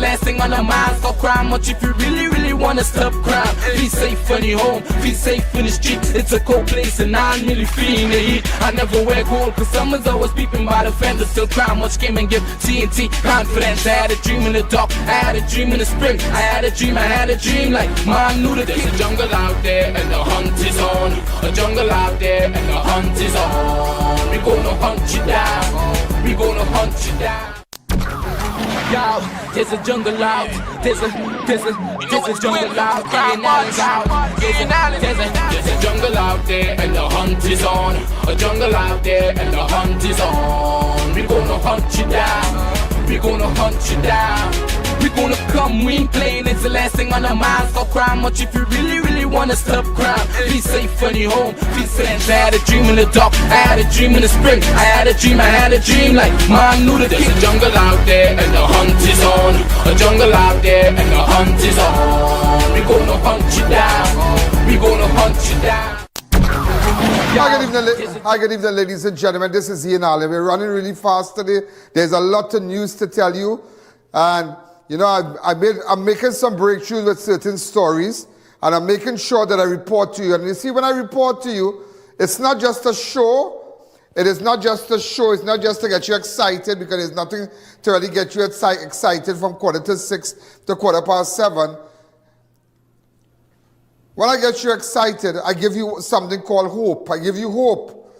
last thing on our minds. Stop crime much if you really, really wanna stop crime. Be safe when you home, be safe in the street. It's a cold place and I'm really feeling the heat. I never wear gold cause someone's always peeping by the fender. Still crime much came and give TNT confidence. I had a dream in the dark, I had a dream in the spring. I had a dream like man knew that there's a jungle out there and the hunt is on. A jungle out there and the hunt is on. We gonna hunt you down, we gonna hunt you down. Yo, there's a jungle out, there's a jungle out, I.A.N out. There's a jungle out there and the hunt is on. A jungle out there and the hunt is on. We gonna hunt you down, we gonna hunt you down. We gonna come, we ain't playing, it's the last thing on our minds. Stop crime much if you really, really wanna stop crime. Be safe when you home, be safe. I had a dream in the dark, I had a dream in the spring. I had a dream like man knew that there's a jungle out there and the hunt is on. A jungle out there and the hunt is on. We gonna hunt you down, we gonna hunt you down. Hi, good evening, ladies and gentlemen. This is I.A.N. We're running really fast today. There's a lot of news to tell you. And you know, I'm making some breakthroughs with certain stories, and I'm making sure that I report to you. And you see, when I report to you, it's not just a show. It is not just a show. It's not just to get you excited, because there's nothing to really get you excited from 6:15 to 7:15. When I get you excited, I give you something called hope. I give you hope.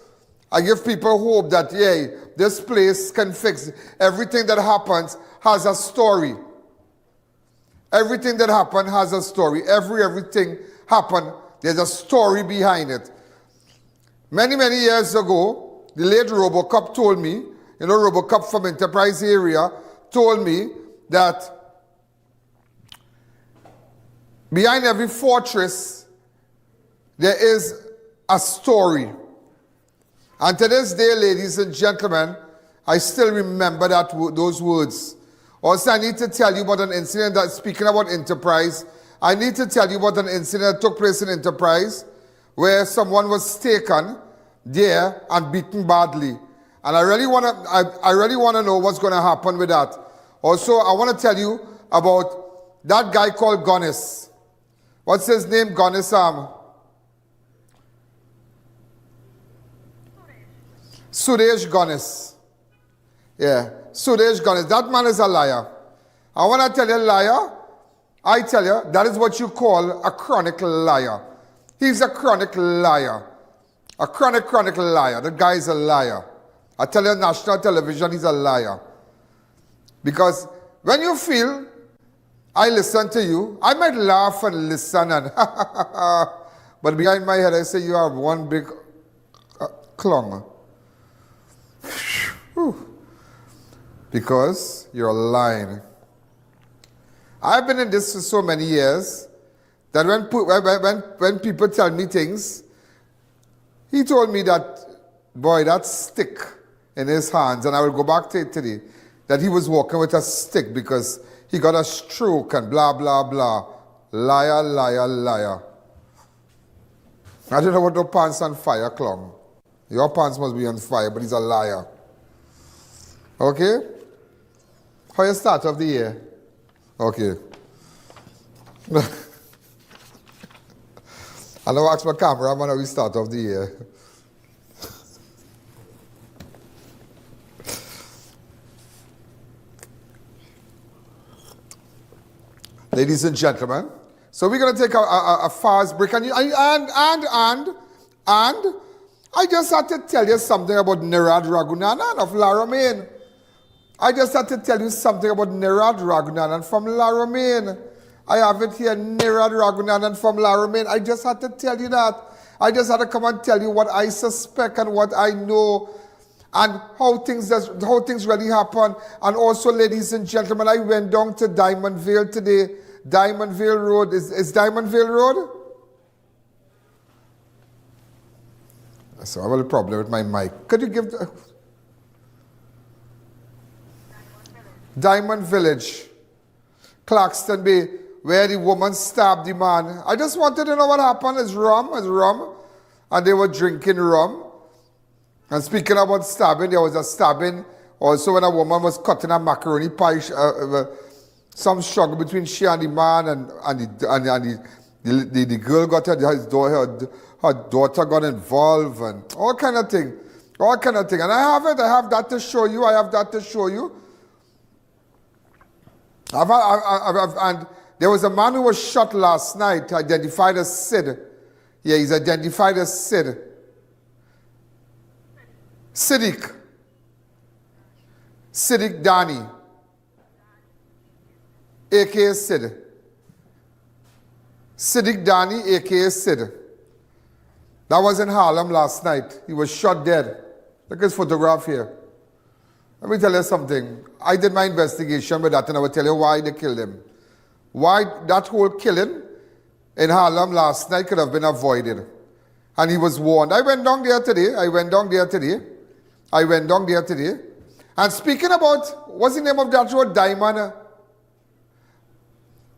I give people hope that, yeah, this place can fix. Everything that happens has a story. Everything that happened has a story. Everything happened, there's a story behind it. Many, many years ago, the late Robocop told me, you know, Robocop from Enterprise area, told me that behind every fortress, there is a story. And to this day, ladies and gentlemen, I still remember those words. Also, I need to tell you about an incident that, speaking about Enterprise, I need to tell you about an incident that took place in Enterprise where someone was taken there and beaten badly. And I really want to know what's going to happen with that. Also, I want to tell you about that guy called Gonis. What's his name? Gonis Suresh Gonis. Yeah, Suresh Gonis. That man is a liar. I want to tell you a liar. I tell you, that is what you call a chronic liar. He's a chronic liar. A chronic liar. The guy is a liar. I tell you, national television, he's a liar. Because when you feel I listen to you, I might laugh and listen, and but behind my head I say you have one big clung. Because you're lying. I've been in this for so many years that when people tell me things, he told me that, boy, that stick in his hands, and I will go back to it today, that he was walking with a stick because he got a stroke and blah, blah, blah. Liar, liar, liar. I don't know what the pants on fire clung. Your pants must be on fire, but he's a liar. Okay? How you start of the year? Okay. I'll ask my cameraman how we start of the year. Ladies and gentlemen, so we're going to take a fast break. And I just had to tell you something about Nirad Ragunanan of La Romaine. I just had to tell you something about Nirad Ragunanan from La Romaine. I have it here, Nirad Ragunanan from La Romaine. I just had to tell you that. I just had to come and tell you what I suspect and what I know and how things really happen. And also, ladies and gentlemen, I went down to Diamond Vale today. Diamond Vale Road. Is Diamond Vale Road? So I have a problem with my mic. Could you give the... Diamond Village, Claxton Bay, where the woman stabbed the man. I just wanted to know what happened. It's rum. And they were drinking rum. And speaking about stabbing, there was a stabbing also when a woman was cutting a macaroni pie. some struggle between she and the man, and the girl got her daughter got involved, and all kind of thing. And I have that to show you. And there was a man who was shot last night, identified as Sid. Yeah, he's identified as Sid. Siddiq Dani, aka Sid. Siddiq Dani, aka Sid. That was in Harlem last night. He was shot dead. Look at his photograph here. Let me tell you something. I did my investigation with that, and I will tell you why they killed him. Why that whole killing in Harlem last night could have been avoided. And he was warned. I went down there today. And speaking about, what's the name of that road?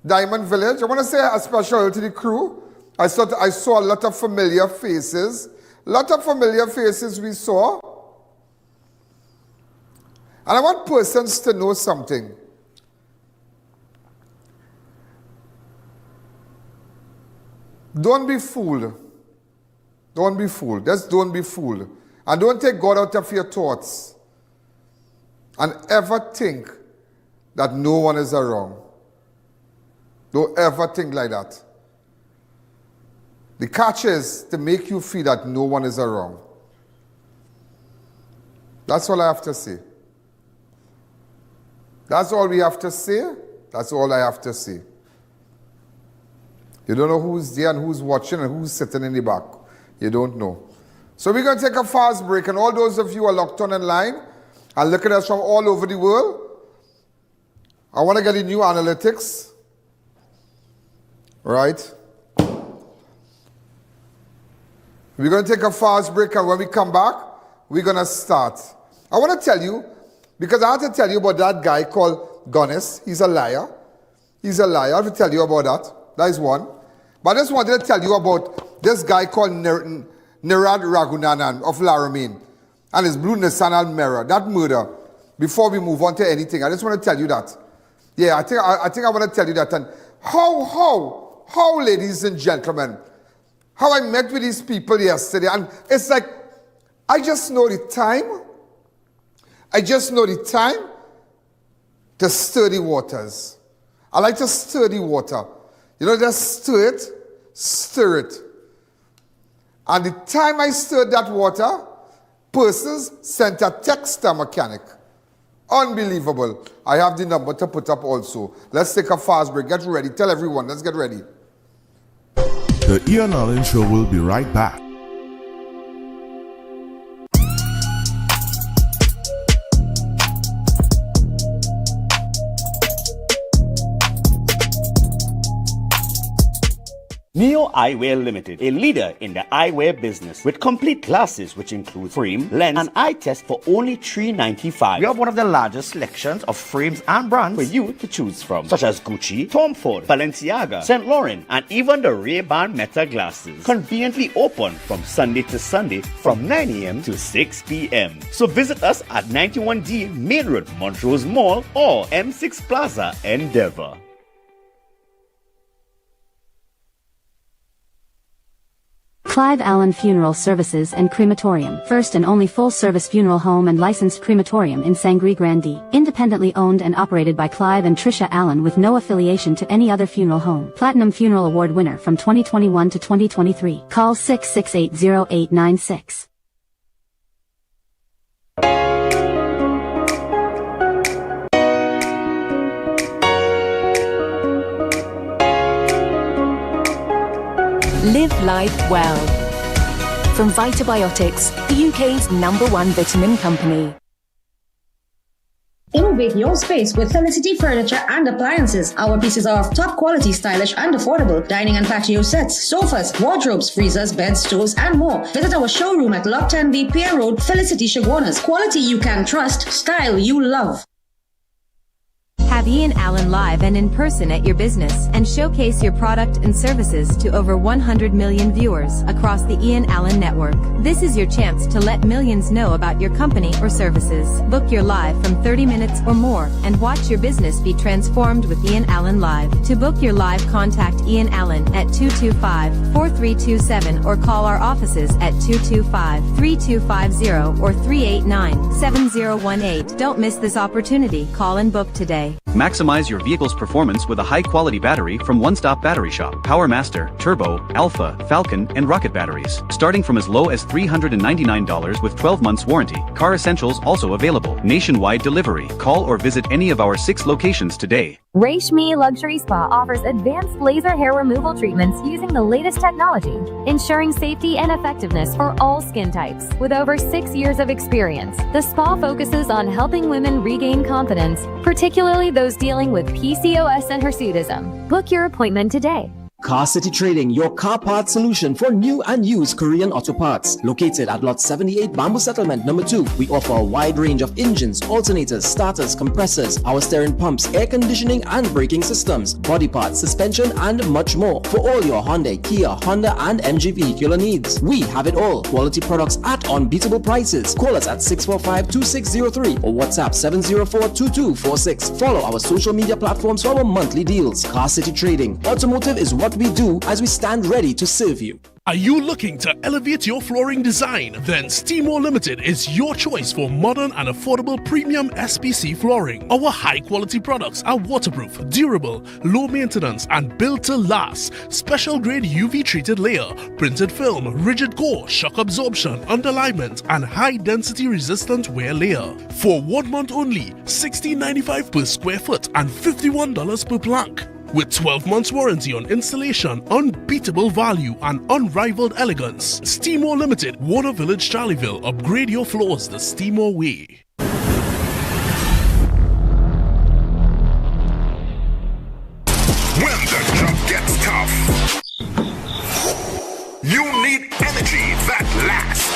Diamond Village. I want to say a special to the crew. I saw a lot of familiar faces. We saw. And I want persons to know something. Don't be fooled. Just don't be fooled. And don't take God out of your thoughts. And ever think that no one is around. Don't ever think like that. The catch is to make you feel that no one is around. That's all I have to say. That's all we have to say. That's all I have to say. You don't know who's there and who's watching and who's sitting in the back. You don't know. So we're going to take a fast break, and all those of you who are locked on online and look at us from all over the world, I want to get the new analytics. Right? We're going to take a fast break, and when we come back, we're going to start. I want to tell you, because I have to tell you about that guy called Gonis. He's a liar. I have to tell you about that. That is one. But I just wanted to tell you about this guy called Nirad Raghunanan of Laramine and his blue Nissan Almera, that murder. Before we move on to anything, I just want to tell you that. Yeah, I think I want to tell you that. And how, ladies and gentlemen, how I met with these people yesterday, and it's like, I just know the time to stir the waters. I like to stir the water. You know, just stir it. And the time I stirred that water, persons sent a text to a mechanic. Unbelievable. I have the number to put up also. Let's take a fast break. Get ready. Tell everyone. Let's get ready. The I.A.N Show will be right back. Neo Eyewear Limited, a leader in the eyewear business with complete glasses which include frame, lens, and eye test for only $3.95. We have one of the largest selections of frames and brands for you to choose from, such as Gucci, Tom Ford, Balenciaga, St. Laurent, and even the Ray-Ban Meta glasses. Conveniently open from Sunday to Sunday from 9 a.m. to 6 p.m. So visit us at 91D Main Road, Montrose Mall, or M6 Plaza, Endeavour. Clive Allen Funeral Services and Crematorium. First and only full-service funeral home and licensed crematorium in Sangre Grande. Independently owned and operated by Clive and Tricia Allen with no affiliation to any other funeral home. Platinum Funeral Award winner from 2021 to 2023. Call 6680896. Live life well. From Vitabiotics, the UK's #1 vitamin company. Innovate your space with Felicity Furniture and Appliances. Our pieces are of top quality, stylish and affordable. Dining and patio sets, sofas, wardrobes, freezers, beds, stoves and more. Visit our showroom at Lot 10B Pier Road, Felicity Chaguanas. Quality you can trust, style you love. Have Ian Allen live and in person at your business and showcase your product and services to over 100 million viewers across the Ian Allen network. This is your chance to let millions know about your company or services. Book your live from 30 minutes or more and watch your business be transformed with Ian Allen Live. To book your live, contact Ian Allen at 225-4327 or call our offices at 225-3250 or 389-7018. Don't miss this opportunity. Call and book today. Maximize your vehicle's performance with a high-quality battery from One Stop Battery Shop. Power Master, Turbo, Alpha, Falcon, and Rocket batteries. Starting from as low as $399 with 12 months warranty. Car Essentials also available. Nationwide delivery. Call or visit any of our 6 locations today. Reshmi Luxury Spa offers advanced laser hair removal treatments using the latest technology, ensuring safety and effectiveness for all skin types. With over 6 years of experience, the spa focuses on helping women regain confidence, particularly those dealing with PCOS and hirsutism. Book your appointment today. Car City Trading, your car parts solution for new and used Korean auto parts. Located at Lot 78 Bamboo Settlement number 2, we offer a wide range of engines, alternators, starters, compressors, power steering pumps, air conditioning and braking systems, body parts, suspension and much more. For all your Hyundai, Kia, Honda and MG vehicular needs. We have it all. Quality products at unbeatable prices. Call us at 645-2603 or WhatsApp 704-2246. Follow our social media platforms for our monthly deals. Car City Trading. Automotive is what we do as we stand ready to serve you. Are you looking to elevate your flooring design? Then Steamore Limited is your choice for modern and affordable premium SPC flooring. Our high quality products are waterproof, durable, low maintenance and built to last. Special grade UV treated layer, printed film, rigid core, shock absorption, underlayment and high density resistant wear layer. For 1 month only, $16.95 per square foot and $51 per plank. With 12 months warranty on installation, unbeatable value and unrivaled elegance. Steamore Limited, Warner Village, Charleville. Upgrade your floors the Steamore way. When the job gets tough, you need energy that lasts.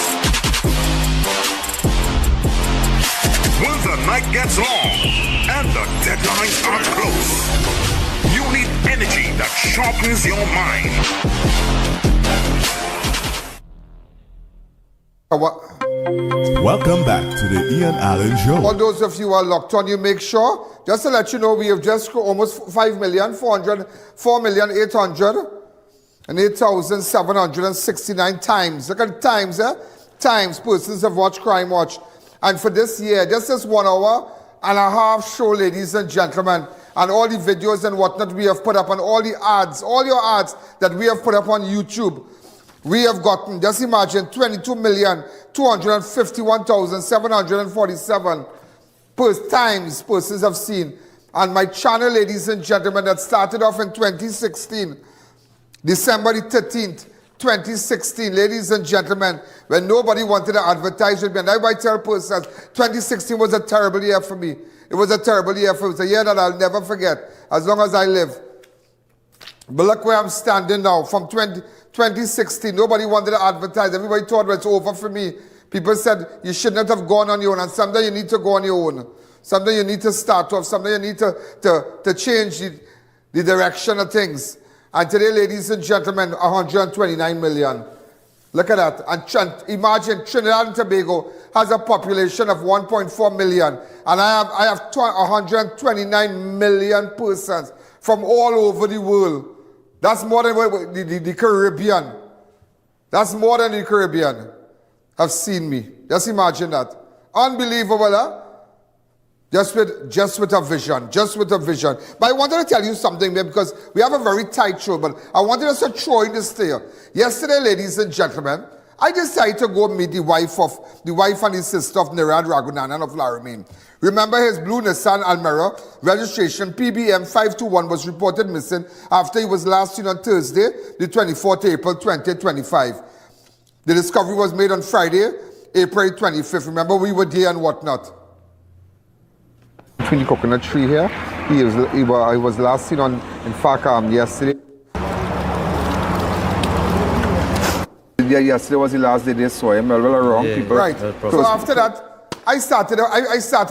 When the night gets long and the deadlines are close, you need energy that sharpens your mind. Welcome back to the Ian Allen Show. All those of you who are locked on, you make sure, just to let you know, we have just almost 5,408,769 times. Look at times, times persons have watched Crime Watch. And for this year, just this 1 hour and a half show, ladies and gentlemen, and all the videos and whatnot we have put up, and all the ads, all your ads that we have put up on YouTube, we have gotten, just imagine, 22,251,747 times persons have seen. And my channel, ladies and gentlemen, that started off in 2016, December the 13th, 2016, ladies and gentlemen, when nobody wanted to advertise with me. And I tell persons, 2016 was a terrible year for me. It was a terrible year for me. It was a year that I'll never forget, as long as I live. But look where I'm standing now. From 2016, nobody wanted to advertise. Everybody thought it was over for me. People said, you should not have gone on your own. And someday you need to go on your own. Someday you need to start off. Someday you need to change the direction of things. And today, ladies and gentlemen, 129 million. Look at that. And imagine Trinidad and Tobago has a population of 1.4 million. And I have 129 million persons from all over the world. That's more than the Caribbean. That's more than the Caribbean have seen me. Just imagine that. Unbelievable, huh? Just with a vision. But I wanted to tell you something, because we have a very tight show, but I wanted us to throw in this there. Yesterday, ladies and gentlemen, I decided to go meet the wife and the sister of Nirad Ragunanan of Laramine. Remember, his blue Nissan Almera, registration PBM 521, was reported missing after he was last seen on Thursday, the 24th April 2025. The discovery was made on Friday, April 25th. Remember, we were there and whatnot. Between the coconut tree here, he was last seen in fact, yesterday. Yeah, yesterday was the last day they saw him. Well, wrong people. Right. So after that, I started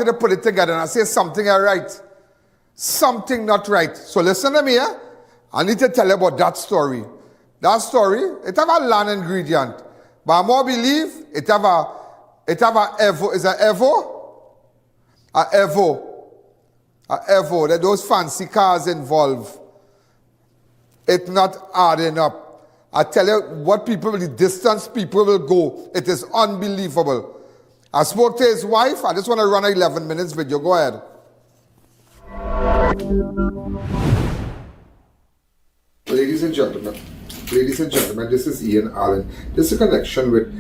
to put it together, and I say something I write. something not right. So listen to me, eh? I need to tell you about that story. That story, it have a land ingredient. But I more believe it have a Evo. Is it Evo? A Evo. That those fancy cars involved. It's not adding up. I tell you what the distance people will go. It is unbelievable. I spoke to his wife. I just want to run an 11 minutes video. Go ahead. Ladies and gentlemen, this is I.A.N. This is a connection with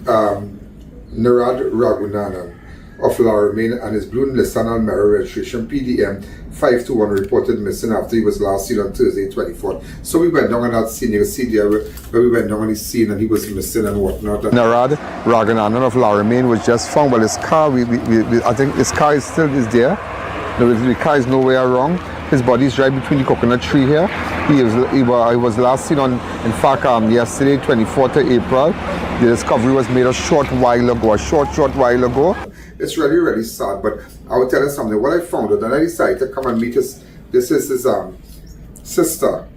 Narad Raghunandan of Larch and his blue Nissan Almera registration PDM 521 reported missing after he was last seen on Thursday 24th. So we went down on that scene. You see there where we went down on his scene and he was missing and whatnot. Narad Raghunandan of Larch was just found, but his car, I think his car is still there. The car is nowhere wrong. His body is right between the coconut tree here. He was last seen on, in fact, yesterday, 24th of April. The discovery was made a short while ago. It's really sad, but I will tell you something. What I found out, and I decided to come and meet this is his sister,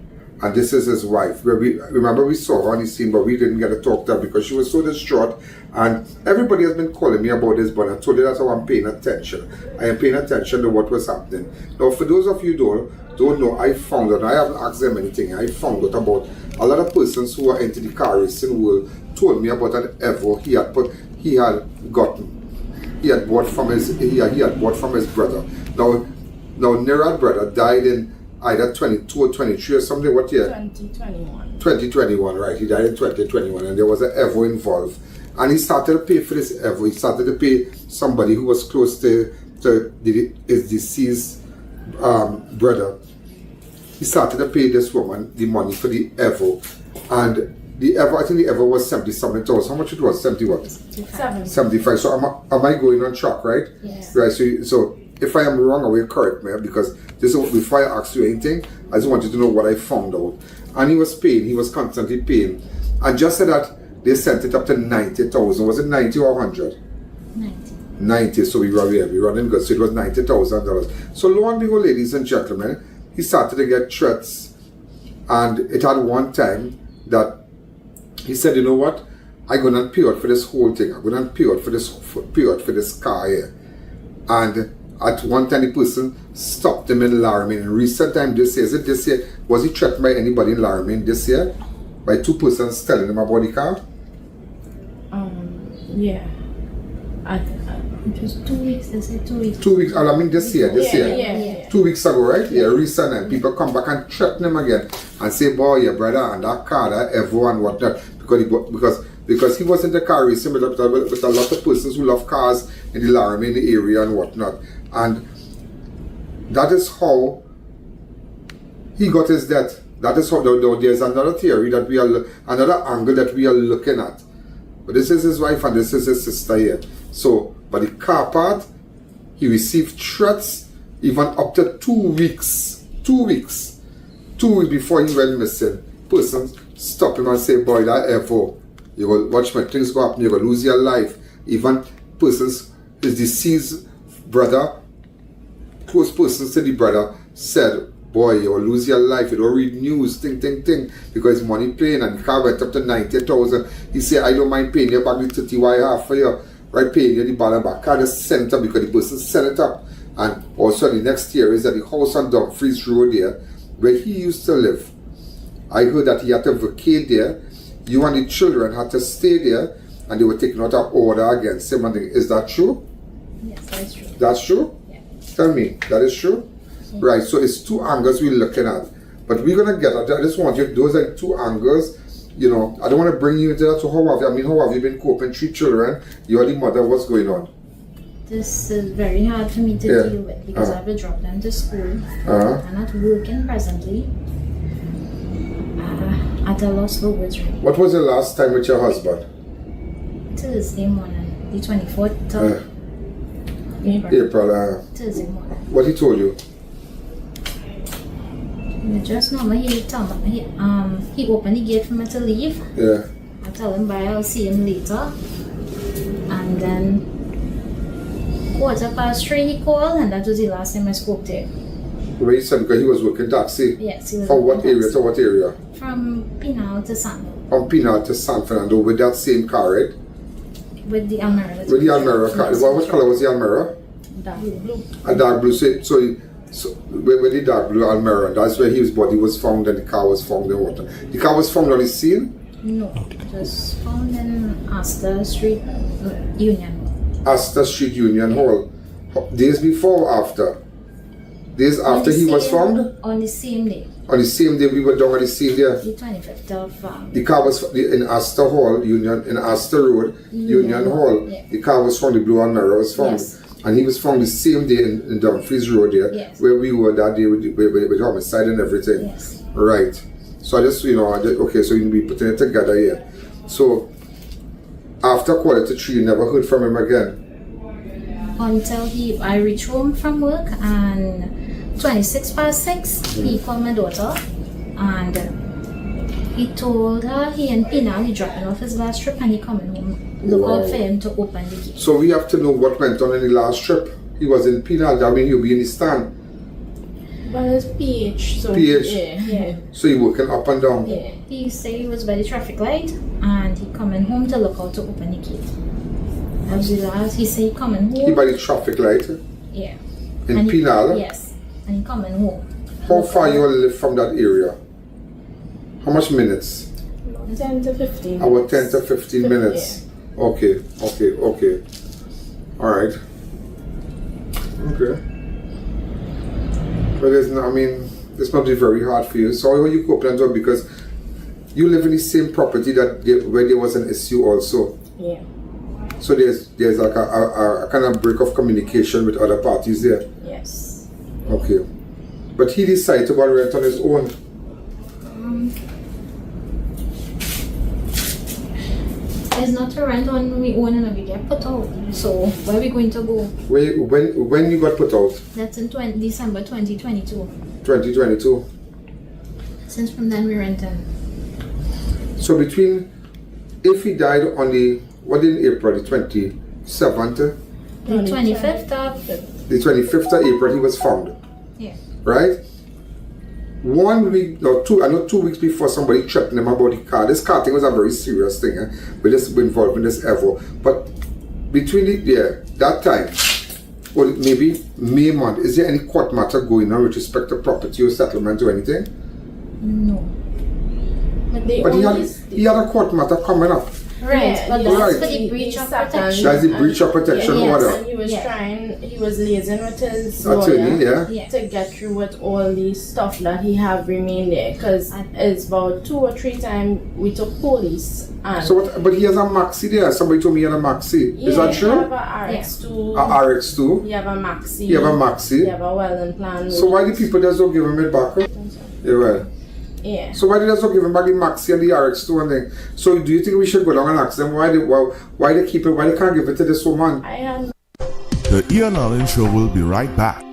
and this is his wife. Where we saw her on the scene, but we didn't get to talk to her because she was so distraught. And everybody has been calling me about this, but I told you that's how I'm paying attention. I am paying attention to what was happening. Now, for those of you who don't know, I found out, I haven't asked them anything, I found out about a lot of persons who are into the car racing world told me about an Evo he had bought from his brother. Now Nerad's brother died in either 22 or 23 or something. What year? 2021. 2021, right. He died in 2021 and there was an Evo involved. And he started to pay for this Evo. He started to pay somebody who was close to his deceased brother. He started to pay this woman the money for the Evo. And the Evo, I think the Evo was 70-something thousand. How much it was? 70 what? 75. So am I going on track, right? Yes. Right. So if I am wrong, I will correct me, because this is before I ask you anything, I just want you to know what I found out. And he was paying. He was constantly paying. And just so that they sent it up to 90,000. Was it 90 or 100? 90. So we running good. So it was $90,000. So lo and behold, ladies and gentlemen, he started to get threats. And it had one time that he said, you know what? I'm going to pay out for this whole thing. I'm going to pay out for this car here. And at one time, the person stopped him in Larch. In recent time this year, is it this year? Was he threatened by anybody in Larch this year? By two persons telling him about the car? Yeah. It was 2 weeks, they said 2 weeks. 2 weeks, I mean this year. Yeah. 2 weeks ago, right? Yeah, recent, and people come back and threaten him again and say, boy, your brother and that car, that Evo and whatnot, because he was in the car racing with a lot of persons who love cars in the Larch in the area and whatnot. And that is how he got his death. That is how, there's another theory that another angle that we are looking at. But this is his wife and this is his sister here. So, but the car part, he received threats even up to 2 weeks. 2 weeks. 2 weeks before he went missing. Persons stop him and say, boy, that Evo, you will watch my things go up, you're going to lose your life. Even persons, his deceased brother, close persons to the brother, said, boy, you will lose your life. You don't read news, ting, because money paying, and the car went up to 90,000. He said, I don't mind paying you back the 30 half for you, right? Paying you the ball and back. Car just sent it up because the person sent it up. And also the next year is at the house on Dumfries Road there, where he used to live. I heard that he had to vacate there. You and the children had to stay there, and they were taking out an order against him. And is that true? Yes, that is true. That's true? Yeah. Tell me, that is true? Right, so it's two angles we're looking at. But we're going to get at that. I just want you, those are two angles. You know, I don't want to bring you into that. So how have you been coping? 3 children, you're the mother, what's going on? This is very hard for me to deal with because I have to drop them to school. I'm not working presently. At a loss for words right. What was the last time with your husband? Thursday morning, the 24th of April. Thursday morning. What he told you? Just normally he opened the gate for me to leave. Yeah. I tell him bye, I'll see him later. And then 3:15 he called, and that was the last time I spoke to him. Where you said because he was working taxi? Yes, he was. From what working area taxi. to what area? From Pinal to San. From Pinal to San Fernando with that same car, right? With the Almera. With the Almera car. What color was the Almera? Dark blue. A dark blue. So where the dark blue Almera, that's where his body was found and the car was found in water. The car was found on the scene? No, it was found in Astor Street, Union. Astor Street Union Hall. Days before or after? Days after he was found? On the same day. On the same day we were down at the scene there? The 25th of... The car was in Astor Hall, Union, in Astor Road, Union Hall. Yeah. The car was found, the blue Almera was found. Yes. And he was found the same day in Dumfries Road there, Yes. where we were that day with the homicide and everything. Yes. Right. So I just, okay, so we putting it together here. So, after 2:45, you never heard from him again? Until I reached home from work and 6:26, he called my daughter and he told her he in Pinal, he dropping off his last trip and he coming home. Look out for him to open the gate. So we have to know what went on in the last trip. He was in Pinal, that means he'll be in the stand. Well, it's PH, so PH? Yeah. So he working up and down? Yeah. He said he was by the traffic light and he coming home to look out to open the gate. That was the last, he said he coming home. He by the traffic light? Yeah. In Pinal? Yes. And he coming home. How far you live from that area? How much minutes? 10 to 15 About 10 to 15 minutes. Yeah. Okay. Alright. Okay. But it's not very hard for you. So how you cope and do it because you live in the same property where there was an issue also. Yeah. So there's like a kind of break of communication with other parties there. Yes. Okay. But he decided to go and rent on his own. It's not to rent on we own and we get put out. So where are we going to go? When you got put out? That's in December 2022. 2022. Since from then we renting. So if he died on in April, the 27th? The 25th of... The 25th of April he was found. Yeah. Right? 1 week or 2 weeks before somebody threatened him about the car. This car thing was a very serious thing, with this involved in this ever. But between that time, or maybe May month, is there any court matter going on with respect to property or settlement or anything? No. But he had a court matter coming up. Right, Yeah, but that's for the breach of protection. That's the breach of protection order. And he was he was liaising with his attorney, lawyer to get through with all the stuff that he have remained there. Because it's about 2 or 3 times we took police. And But he has a maxi there. Somebody told me he had a maxi. Is that true? You have a RX2. A RX2? You have a maxi. You have a maxi? You have a well-in plan. So why the people just don't give him it back? Yeah, well. Yeah. So why did they just give him back the maxi and the RX2 and thing? So do you think we should go down and ask them why they keep it? Why they can't give it to this woman? The I.A.N Show will be right back.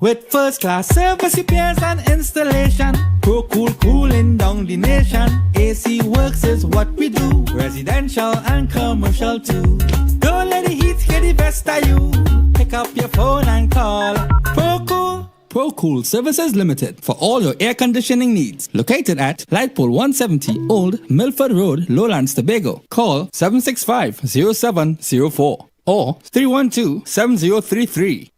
With first class service repairs and installation, Pro Cool cooling down the nation. AC Works is what we do, residential and commercial too. Don't let the heat get the best of you. Pick up your phone and call Pro Cool. Pro Cool Services Limited for all your air conditioning needs. Located at Light Pole 170 Old Milford Road, Lowlands, Tobago. Call 765-0704 or 312-7033.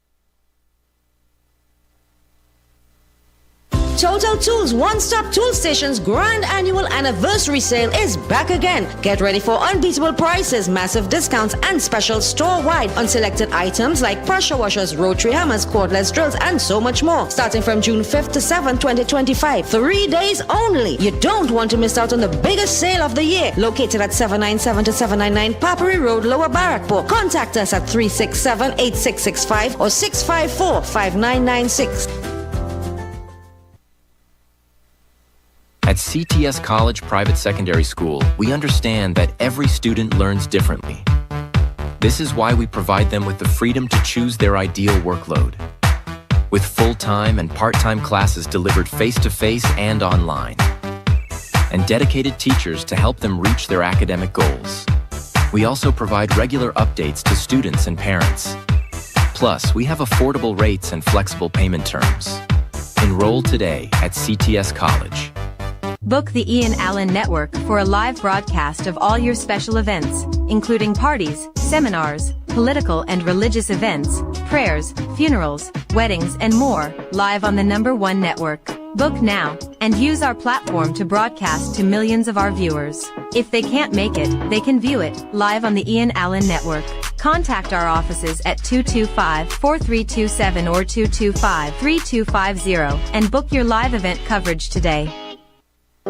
Total Tools One-Stop Tool Station's grand annual anniversary sale is back again. Get ready for unbeatable prices, massive discounts, and special store-wide on selected items like pressure washers, rotary hammers, cordless drills, and so much more. Starting from June 5th to 7th, 2025. 3 days only. You don't want to miss out on the biggest sale of the year. Located at 797 to 799 Papari Road, Lower Barrackpore. Contact us at 367-8665 or 654-5996. At CTS College Private Secondary School, we understand that every student learns differently. This is why we provide them with the freedom to choose their ideal workload. With full-time and part-time classes delivered face-to-face and online. And dedicated teachers to help them reach their academic goals. We also provide regular updates to students and parents. Plus, we have affordable rates and flexible payment terms. Enroll today at CTS College. Book the I.A.N Network for a live broadcast of all your special events, including parties, seminars, political and religious events, prayers, funerals, weddings, and more, live on the #1 network. Book now, and use our platform to broadcast to millions of our viewers. If they can't make it, they can view it, live on the I.A.N Network. Contact our offices at 225-4327 or 225-3250, and book your live event coverage today.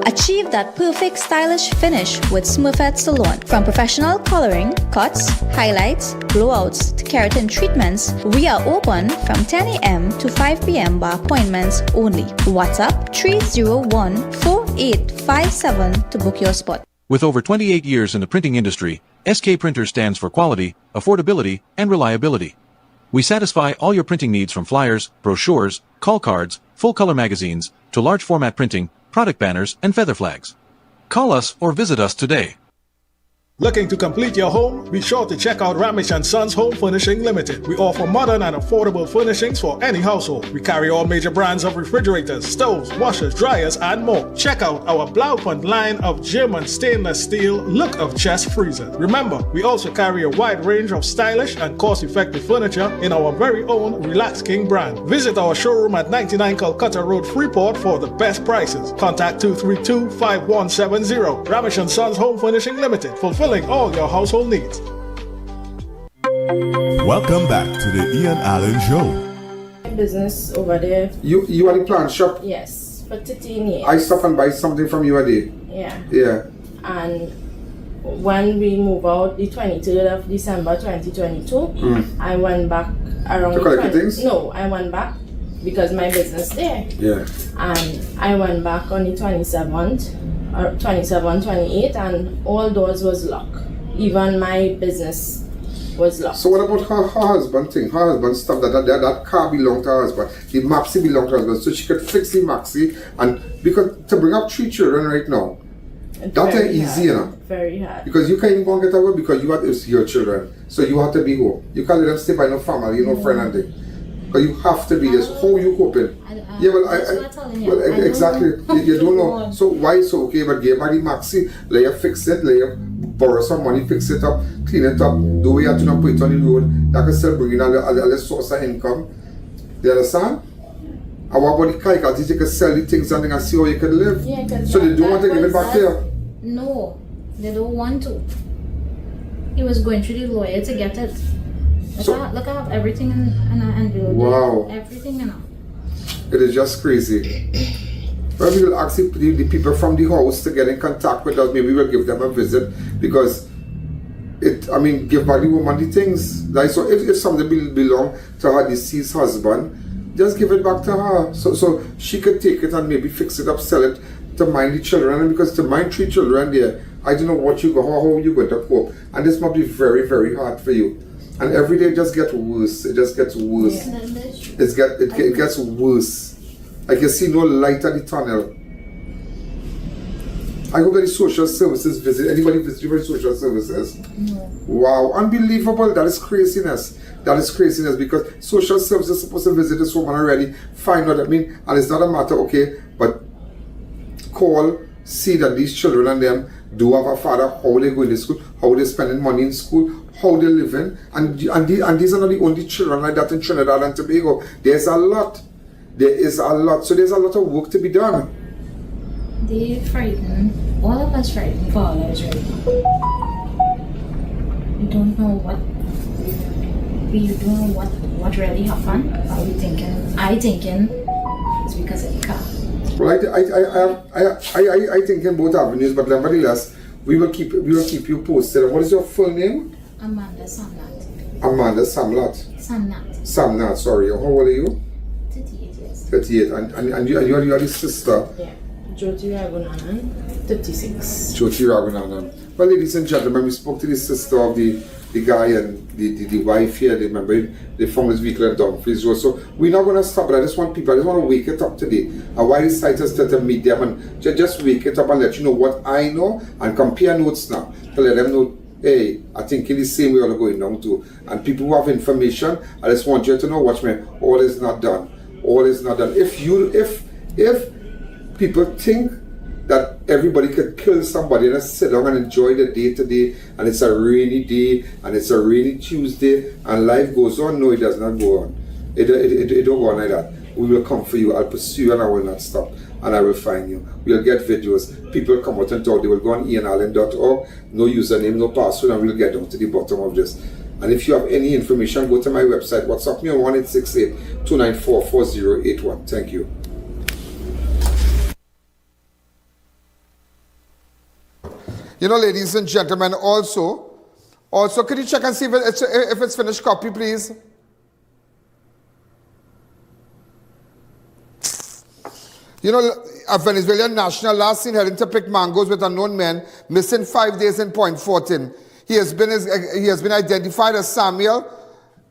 Achieve that perfect stylish finish with Smurfette Salon. From professional coloring, cuts, highlights, blowouts to keratin treatments, we are open from 10 a.m. to 5 p.m. by appointments only. WhatsApp 301-4857 to book your spot. With over 28 years in the printing industry, SK Printer stands for quality, affordability, and reliability. We satisfy all your printing needs from flyers, brochures, call cards, full-color magazines, to large format printing, product banners, and feather flags. Call us or visit us today. Looking to complete your home? Be sure to check out Ramesh & Sons Home Furnishing Limited. We offer modern and affordable furnishings for any household. We carry all major brands of refrigerators, stoves, washers, dryers, and more. Check out our Blaupunkt line of German stainless steel look of chest freezers. Remember, we also carry a wide range of stylish and cost-effective furniture in our very own Relax King brand. Visit our showroom at 99 Calcutta Road, Freeport for the best prices. Contact 232-5170. Ramesh & Sons Home Furnishing Limited. Fulfilling all your household needs. Welcome back to the I.A.N Show. Business over there. You are the plant shop? Yes, for 13 years. I stop and buy something from you a day. Yeah. Yeah. And when we move out the 23rd of December 2022, I went back around to collect the things? No, I went back because my business there. Yeah. And I went back on the 27th, or 28th, and all doors was locked. Even my business was locked. So what about her husband thing? Her husband stuff that car belonged to her husband. The maxi belonged to her husband. So she could fix the maxi, and because to bring up 3 children right now, that ain't easy, you know. Very hard. Because you can't even go and get away because you have your children. So you have to be home. You can't let them stay by no family, no friend and thing. But you have to be there. So how you coping? Exactly. You don't know. So why so okay? But give her the maxi, let you fix it, let you borrow some money, fix it up, clean it up, do what you have to not put it on the road. That can still bring in a source of income. You understand? And what about the kaikals? You can sell the things and see how you can live. Yeah, so they don't want to give it back here? No, they don't want to. He was going through the lawyer to get it. Look, I have everything in an envelope. Wow. Everything in it. It is just crazy. Well, we will ask the people from the house to get in contact with us. Maybe we'll give them a visit because give back the woman the things. Like, so if something belong to her deceased husband, just give it back to her. So she could take it and maybe fix it up, sell it to mind the children. And because to mind 3 children there, I don't know how you're going to cope. And this must be very, very hard for you. And every day it just gets worse. It just gets worse. Yeah. It gets worse. I can see no light at the tunnel. I hope that the social services visit. Anybody visit your social services? No. Wow, unbelievable. That is craziness. That is craziness, because social services is supposed to visit this woman already, find out, and it's not a matter, okay, but call, see that these children and them do have a father, how they going to school, how they spending money in school, how they living, and these are not the only children like that in Trinidad and Tobago. There's a lot. There is a lot. So there's a lot of work to be done. They frightened. All of us frightened for our lives right now. We don't know what really happened. Are we thinking? I thinking it's because of the car. Well, I think in both avenues, but nevertheless, we will keep you posted. What is your full name? Amanda Samnat. Amanda Samlat. Samnat, sorry. How old are you? 38 years. 38. And you are the sister? Yeah. Jyoti Ragunanan, 36. Jyoti Ragunanan. Well, ladies and gentlemen, we spoke to the sister of the guy and the wife here. They remember they found his vehicle at Dumfries Road. So we're not going to stop, but I just want to wake it up today. And why decide to meet them and just wake it up and let you know what I know and compare notes now to let them know, hey, I think in the same way we're going down too. And people who have information, I just want you to know, watch me, all is not done. All is not done. If people think that everybody could kill somebody and just sit down and enjoy the day today, and it's a rainy day and it's a rainy Tuesday and life goes on, no, it does not go on. It don't go on like that. We will come for you. I'll pursue you and I will not stop. And I will find you. We'll get videos. People come out and talk. They will go on ianalleyne.org. No username, no password, and we'll get down to the bottom of this. And if you have any information, go to my website. WhatsApp me on 1-868-294-4081. Thank you. You know, ladies and gentlemen, also, could you check and see if it's finished copy, please? You know, a Venezuelan national last seen heading to pick mangoes with unknown men, missing 5 days in Point Fortin. He has been identified as Samuel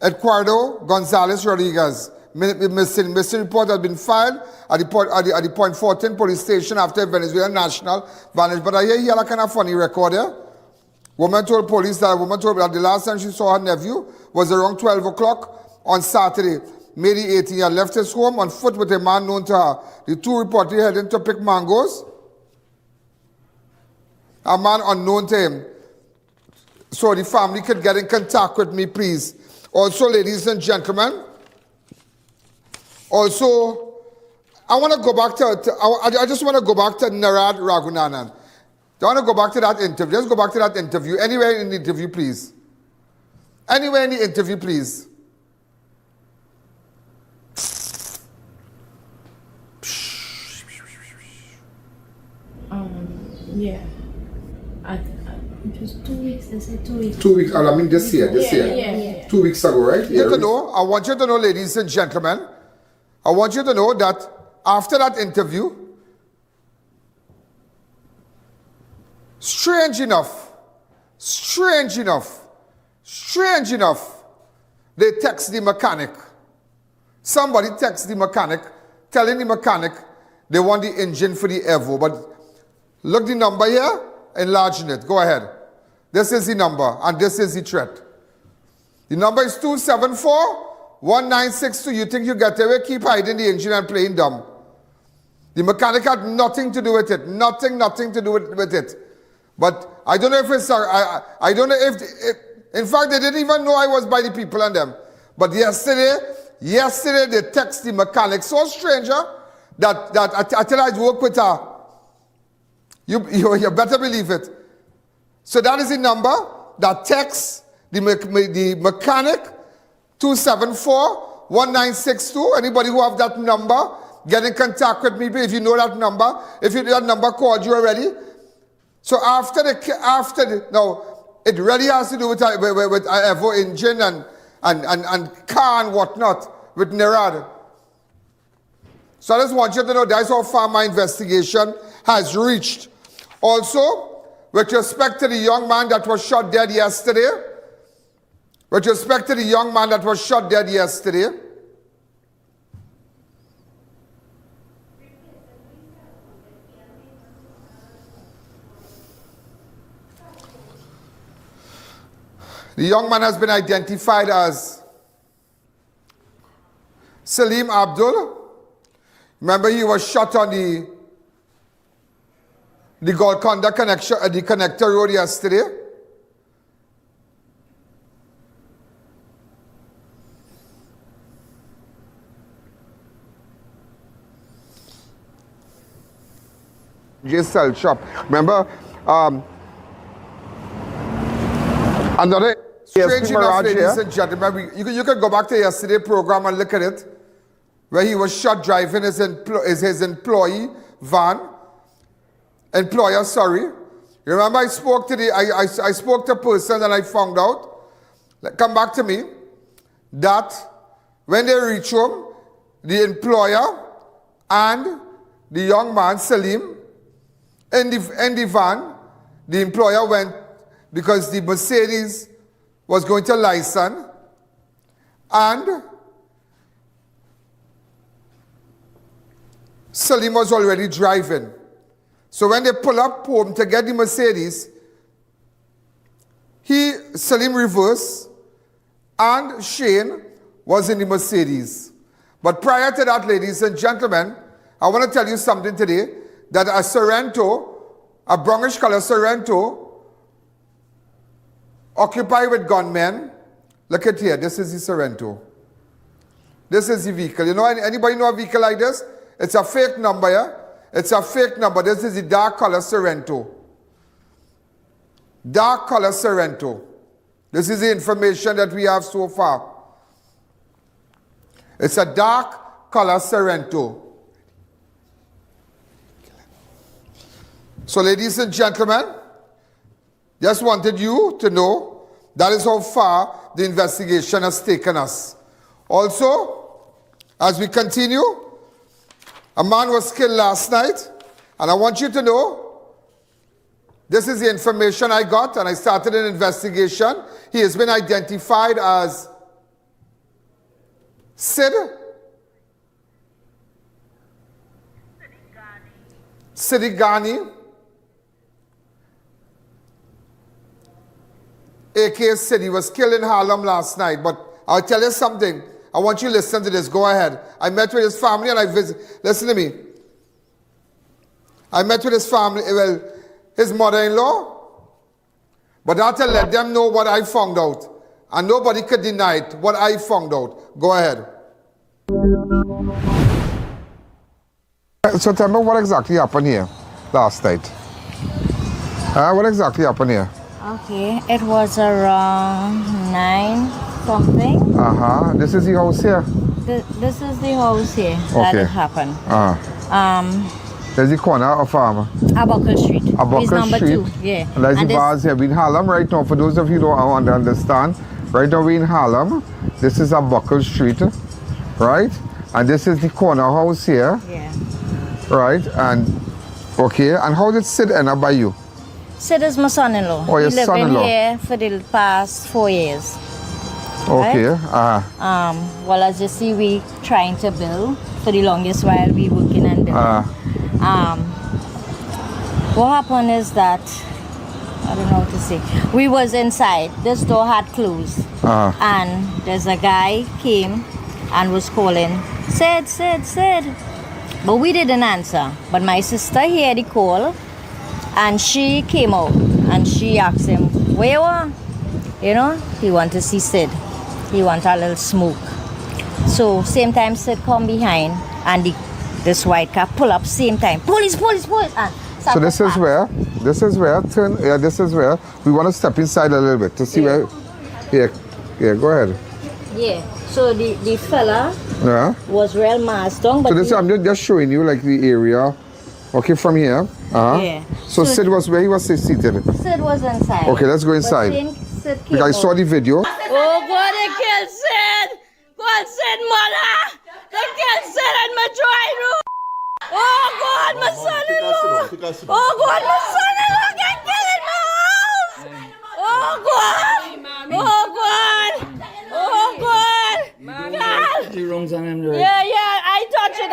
Eduardo Gonzales Rodríguez. Missing report has been filed at the Point Fortin police station after a Venezuelan national vanished. But I hear a kind of funny record here. Woman told police that the last time she saw her nephew was around 12 o'clock on Saturday. May the 18 had left his home on foot with a man known to her. The two reportedly heading to pick mangoes. A man unknown to him. So the family could get in contact with me, please. Also, ladies and gentlemen, I want to go back I just want to go back to Narad Ragunanan. I want to go back to that interview. Let's go back to that interview. Anywhere in the interview, please. Anywhere in the interview, please. Yeah. It was 2 weeks, they said 2 weeks. 2 weeks, I mean this year. Yeah. 2 weeks ago, right? I want you to know, ladies and gentlemen, I want you to know that after that interview, strange enough, they text the mechanic. Somebody texts the mechanic, telling the mechanic they want the engine for the Evo. But look the number here, enlarging it. Go ahead. This is the number, and this is the threat. The number is 274-1962. You think you get away? Keep hiding the engine and playing dumb. The mechanic had nothing to do with it. Nothing to do with it. But I don't know if it's... I don't know if... In fact, they didn't even know I was by the people and them. But yesterday they text the mechanic. So stranger that I tell I work with her. You better believe it. So that is the number that texts the mechanic 274-1962. Anybody who have that number, get in contact with me if you know that number. If that number called you already. So after now it really has to do with Evo engine and car and whatnot with Nerad. So I just want you to know that's how far my investigation has reached. Also, with respect to the young man that was shot dead yesterday, the young man has been identified as Salim Abdul. Remember, he was shot on the Golconda connection, the connector road yesterday. Sell shop. Remember, another strange enough, ladies and gentlemen, you can go back to yesterday's program and look at it, where he was shot driving his employer, sorry. Remember, I spoke to I spoke to a person and I found out, come back to me, that when they reach home, the employer and the young man, Salim, in the van, the employer went because the Mercedes was going to license, and Salim was already driving. So when they pull up home to get the Mercedes, Salim reversed, and Shane was in the Mercedes. But prior to that, ladies and gentlemen, I want to tell you something today, that a Sorrento, a brownish color Sorrento, occupied with gunmen. Look at here, this is the Sorrento. This is the vehicle. You know, anybody know a vehicle like this? It's a fake number, yeah? It's a fake number. This is the dark color Sorrento. Dark color Sorrento. This is the information that we have so far. It's a dark color Sorrento. So, ladies and gentlemen, just wanted you to know that is how far the investigation has taken us. Also, as we continue, a man was killed last night, and I want you to know, this is the information I got, and I started an investigation. He has been identified as Sidigani, A.K. Sid. He was killed in Harlem last night, but I'll tell you something. I want you to listen to this. Go ahead. I met with his family and I visited. Listen to me. I met with his family, well, his mother-in-law, but I had to let them know what I found out. And nobody could deny it, what I found out. Go ahead. So tell me what exactly happened here last night. What exactly happened here? Okay, it was around 9 something. This is the house here? This is the house here that it happened. There's the corner of Buckle Street. Buckle number Street. 2, yeah. And there's the bars here. We're in Harlem right now. For those of you who don't want to understand, right now we're in Harlem. This is Buckle Street, right? And this is the corner house here. Yeah. Right, and okay, and how did Sid end up by you? Sid is my son-in-law. Oh, your he lived son-in-law. in here for the past 4 years. Okay. Right? Well, as you see, we trying to build for the longest while. We working and building. What happened is that I don't know what to say. We was inside. This door had closed, and there's a guy came and was calling, Sid, Sid, Sid. But we didn't answer. But my sister heard the call, and she came out and she asked him, where you are? You know, he want to see Sid. He want a little smoke. So same time Sid come behind, and this white car pull up same time. Police, police, police. And so this is where we want to step inside a little bit to see where. Yeah, go ahead. Yeah. So the fella was real masked down. So this I'm just showing you like the area. Okay, from here. Yeah. So Sid was where he was seated. Sid was inside. Okay, let's go inside. Because I saw the video. Oh God, they killed Sid! God, Sid, mother! They killed Sid in my drawing room! Oh God, my son-in-law! Oh God, my son-in-law got killed in my house! Oh God! Oh God! Oh God! God! Yeah, I touch it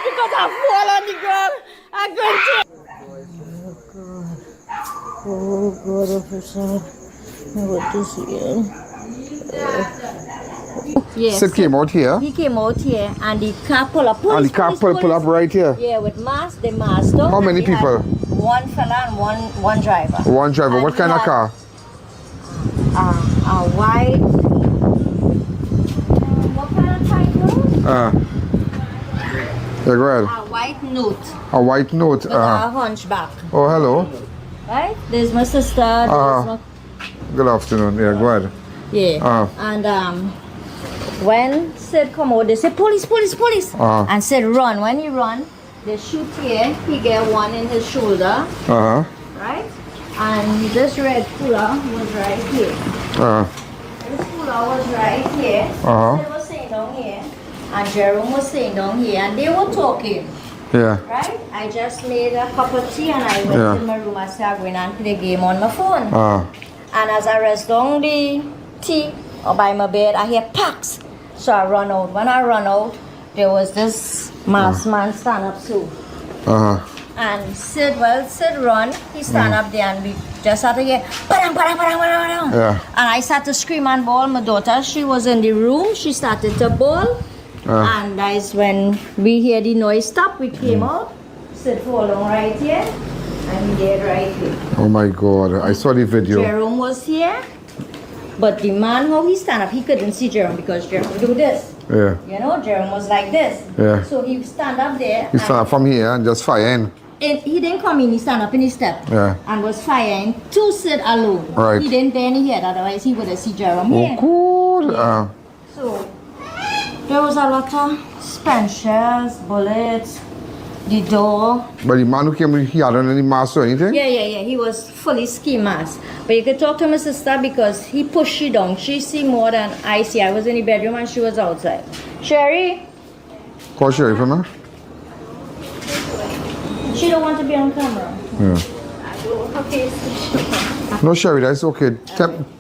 because I fall on the ground. I couldn't. Oh God, officer. What is here? Yes. Sid came out here. He came out here and the car pull up. And the car pull up right here. Yeah, with mask, they masked up. How many people? One fella and one driver. One driver. And what kind of car? A white. What kind of type? Yeah, go ahead. A white note. A white note. With a hunchback. Oh, hello. Right? There's my sister. There's my... Good afternoon. Yeah, go ahead. Yeah. And when Sid come out, they say police, police, police. And Sid run. When he run, they shoot here. He get one in his shoulder. Right? And this red cooler was right here. This cooler was right here. Sid was sitting down here. And Jerome was sitting down here. And they were talking. Yeah. Right? I just made a cup of tea and I went to my room. I said I'm going and play the game on my phone. And as I rest down the tea or by my bed, I hear packs. So I run out. When I run out, there was this masked man stand up too. And Sid run. He stand up there and we just had to hear padang, padang, padang, padang, padang. And I started to scream and bawl. My daughter, she was in the room. She started to bawl. And that's when we hear the noise stop. We came out. Sid fall along right here. And he dead right here. Oh my God, I saw the video. Jerome was here, but the man, how he stand up, he couldn't see Jerome because Jerome do this. Yeah. You know, Jerome was like this. Yeah. So he stand up there. He stand up from here and just fire in. And he didn't come in, he stand up in his step. Yeah. And was firing to Sid alone. Right. He didn't bend his head, otherwise he would have seen Jerome here. Oh, good. Yeah. So, there was a lot of spent shells, bullets, the door. But the man who came, he hadn't any mask or anything? Yeah. He was fully ski mask. But you could talk to my sister because he pushed she down. She see more than I see. I was in the bedroom and she was outside. Sherry? Call Sherry for me. She don't want to be on camera. Yeah. Okay. No, Sherry, that's okay.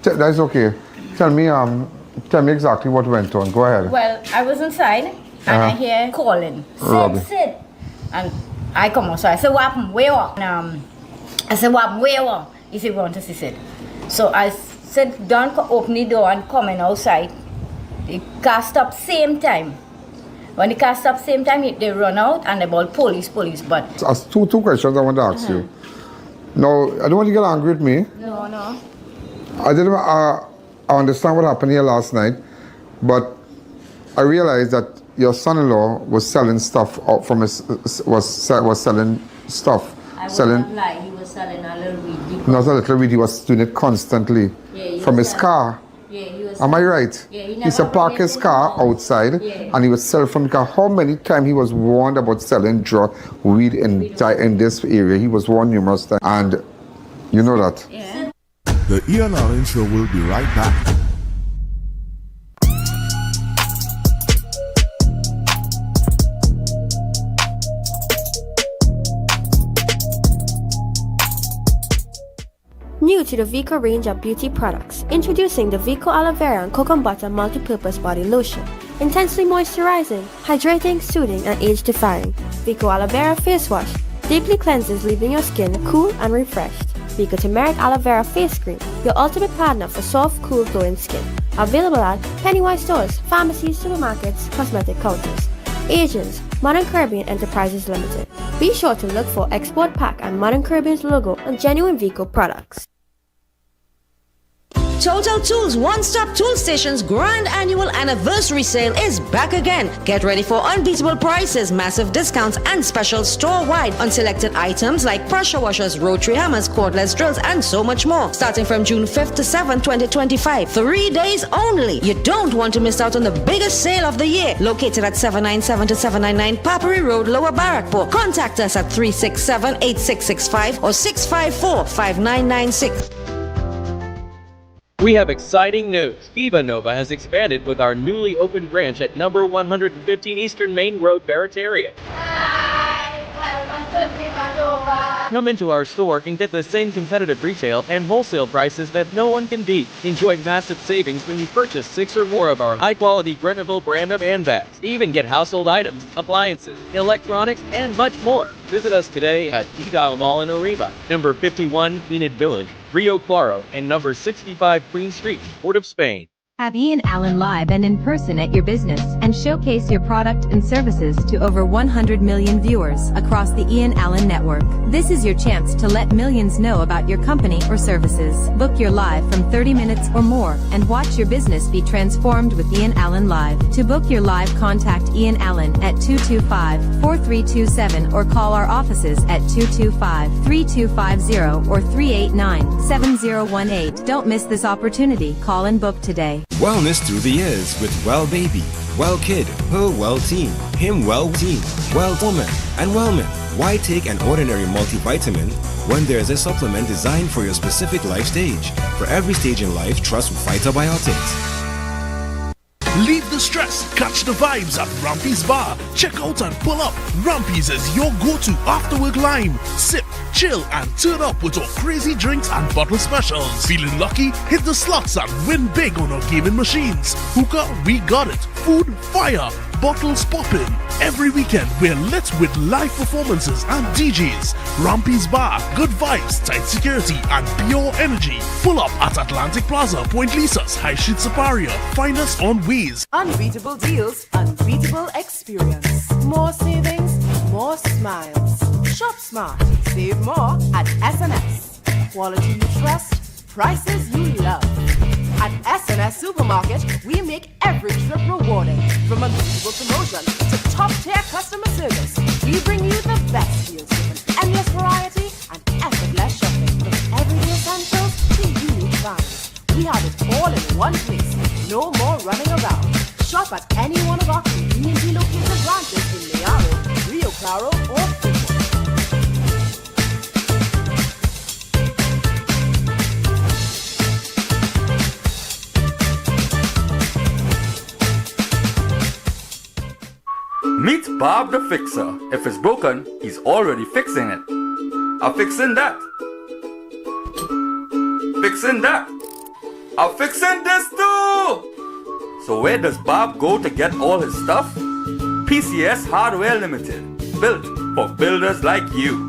That's okay. Tell me exactly what went on. Go ahead. Well, I was inside and I hear calling. Sid. And I come outside. I said, what happened? Where are? I said, what happened? Where are? He said, we want to see Sid. So I said, don't open the door and come in outside. The car stopped same time. When the car stopped same time, they run out and they ball police. But Two questions I want to ask you. Now, I don't want you to get angry with me. No. I understand what happened here last night, but I realized that your son-in-law was selling stuff out from his was selling stuff. I wouldn't lie, he was selling a little weed. Not a little weed, he was doing it constantly from his car. Yeah, he was. Am I right? Yeah, he used to park his car outside and he would sell from the car. How many times he was warned about selling weed in this area? He was warned numerous times, and you know that. Yeah. The I.A.N Show will be right back. New to the Vico range of beauty products, introducing the Vico Aloe Vera and Cocoa Butter Multi-Purpose Body Lotion. Intensely moisturizing, hydrating, soothing, and age-defying. Vico Aloe Vera Face Wash deeply cleanses, leaving your skin cool and refreshed. Vico Turmeric Aloe Vera Face Cream, your ultimate partner for soft, cool, glowing skin. Available at Pennywise stores, pharmacies, supermarkets, cosmetic counters. Agents, Modern Caribbean Enterprises Limited. Be sure to look for Export Pack and Modern Caribbean's logo on genuine Vico products. Total Tools One-Stop Tool Station's grand annual anniversary sale is back again. Get ready for unbeatable prices, massive discounts, and special store-wide on selected items like pressure washers, rotary hammers, cordless drills, and so much more. Starting from June 5th to 7th, 2025. 3 days only. You don't want to miss out on the biggest sale of the year. Located at 797 to 799 Papari Road, Lower Barrackpore. Contact us at 367-8665 or 654-5996. We have exciting news. Viva Nova has expanded with our newly opened branch at number 115 Eastern Main Road, Barrackpore. Come into our store and get the same competitive retail and wholesale prices that no one can beat. Enjoy massive savings when you purchase 6 or more of our high-quality Brenneville brand of handbags. Even get household items, appliances, electronics, and much more. Visit us today at T-Dial Mall in Oriba, number 51 Fanny Village, Rio Claro, and number 65 Queen Street, Port of Spain. Have I.A.N live and in person at your business and showcase your product and services to over 100 million viewers across the I.A.N network. This is your chance to let millions know about your company or services. Book your live from 30 minutes or more and watch your business be transformed with I.A.N Live. To book your live, contact I.A.N at 225-4327 or call our offices at 225-3250 or 389-7018. Don't miss this opportunity. Call and book today. Wellness through the years with Well Baby, Well Kid, Her Well Teen, Him Well Teen, Well Woman, and Wellman. Why take an ordinary multivitamin when there's a supplement designed for your specific life stage? For every stage in life, trust Vitabiotics. Leave the stress, catch the vibes at Rampy's Bar. Check out and pull up. Rampy's is your go-to after-work lime. Sip, chill, and turn up with our crazy drinks and bottle specials. Feeling lucky? Hit the slots and win big on our gaming machines. Hookah, we got it. Food, fire. Bottles popping. Every weekend we're lit with live performances and DJs. Rampy's Bar, good vibes, tight security, and pure energy. Pull up at Atlantic Plaza, Point Lisas, High Street Superior. Find us on Waze. Unbeatable deals, unbeatable experience. More savings, more smiles. Shop smart, save more at SNS. Quality you trust, prices you love. At SNS Supermarket, we make every trip rewarding. From unbeatable promotion to top-tier customer service, we bring you the best deals with an endless variety and effortless shopping. From everyday essentials to unique finds, we have it all in one place. No more running around. Shop at any one of our conveniently located branches in Mayaro, Rio Claro, or Fumo. Meet Bob the Fixer. If it's broken, he's already fixing it. I'm fixing that. Fixing that. I'm fixing this too! So where does Bob go to get all his stuff? PCS Hardware Limited. Built for builders like you.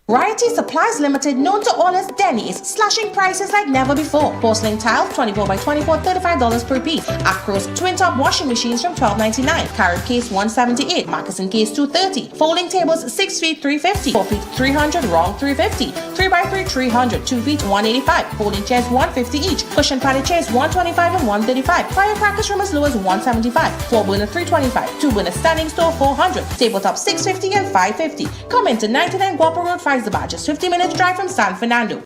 Variety Supplies Limited, known to all as Denny's, slashing prices like never before. Porcelain tiles 24 by 24, $35 per piece. Acros twin top washing machines from $12.99. Carrot case $178. Moccasin case $230. Folding tables 6 feet $350. 4 feet $300. Wrong $350. 3 by 3 $300. 2 feet $185. Folding chairs $150 each. Cushion padded chairs $125 and $135. Firecrackers from as low as $175. 4 burner $325. 2 burner standing stove $400. Tabletop $650 and $550. Come into 99 Guapa Road, Bar, just 50 minutes drive from San Fernando.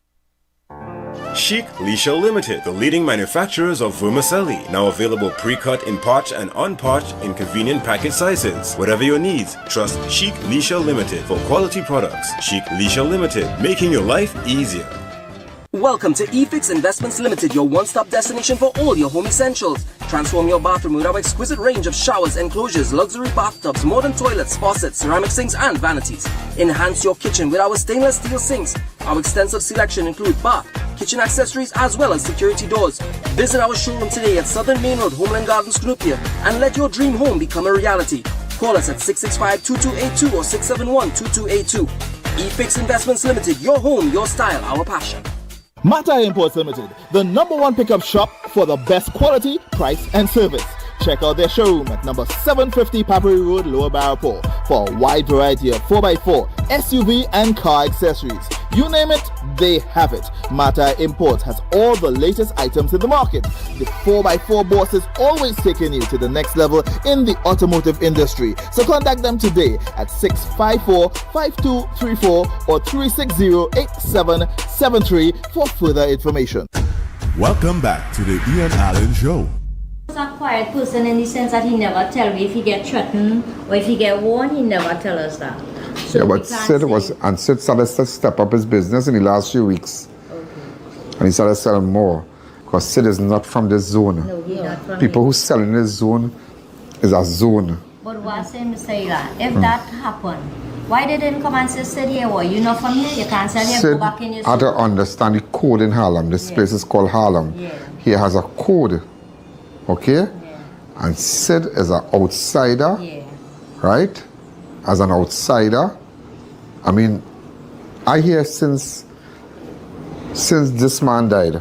Chic Leisure Limited, the leading manufacturers of vermicelli, now available pre-cut in parch and unparched in convenient package sizes. Whatever your needs, trust Chic Leisure Limited for quality products. Chic Leisure Limited, making your life easier. Welcome to eFix Investments Limited, your one-stop destination for all your home essentials. Transform your bathroom with our exquisite range of showers, enclosures, luxury bathtubs, modern toilets, faucets, ceramic sinks, and vanities. Enhance your kitchen with our stainless steel sinks. Our extensive selection includes bath, kitchen accessories, as well as security doors. Visit our showroom today at Southern Main Road, Homeland Gardens, Cunupia, and let your dream home become a reality. Call us at 665-2282 or 671-2282. eFix Investments Limited, your home, your style, our passion. Mata Imports Limited, the #1 pickup shop for the best quality, price, and service. Check out their showroom at number 750 Papari Road, Lower Barrackpore, for a wide variety of 4x4, SUV, and car accessories. You name it, they have it. Mata Imports has all the latest items in the market. The 4x4 boss is always taking you to the next level in the automotive industry. So contact them today at 654-5234 or 360-8773 for further information. Welcome back to the I.A.N Show. He's a quiet person in the sense that he never tell me if he get threatened or if he get warned, he never tell us that. So yeah, but Sid started to step up his business in the last few weeks. Okay. And he started selling more. Because Sid is not from this zone. No, he's not from People who sell in this zone is a zone. But what I say, Mr. Ila, if that happened, why they didn't come and say, Sid here, well, you're not from here, you can't sell here, go back in your Sid had to understand the code in Harlem. This place is called Harlem. Yeah. He has a code. Okay? Yeah. And Sid is an outsider. Yeah. right? As an outsider. I mean, I hear since this man died.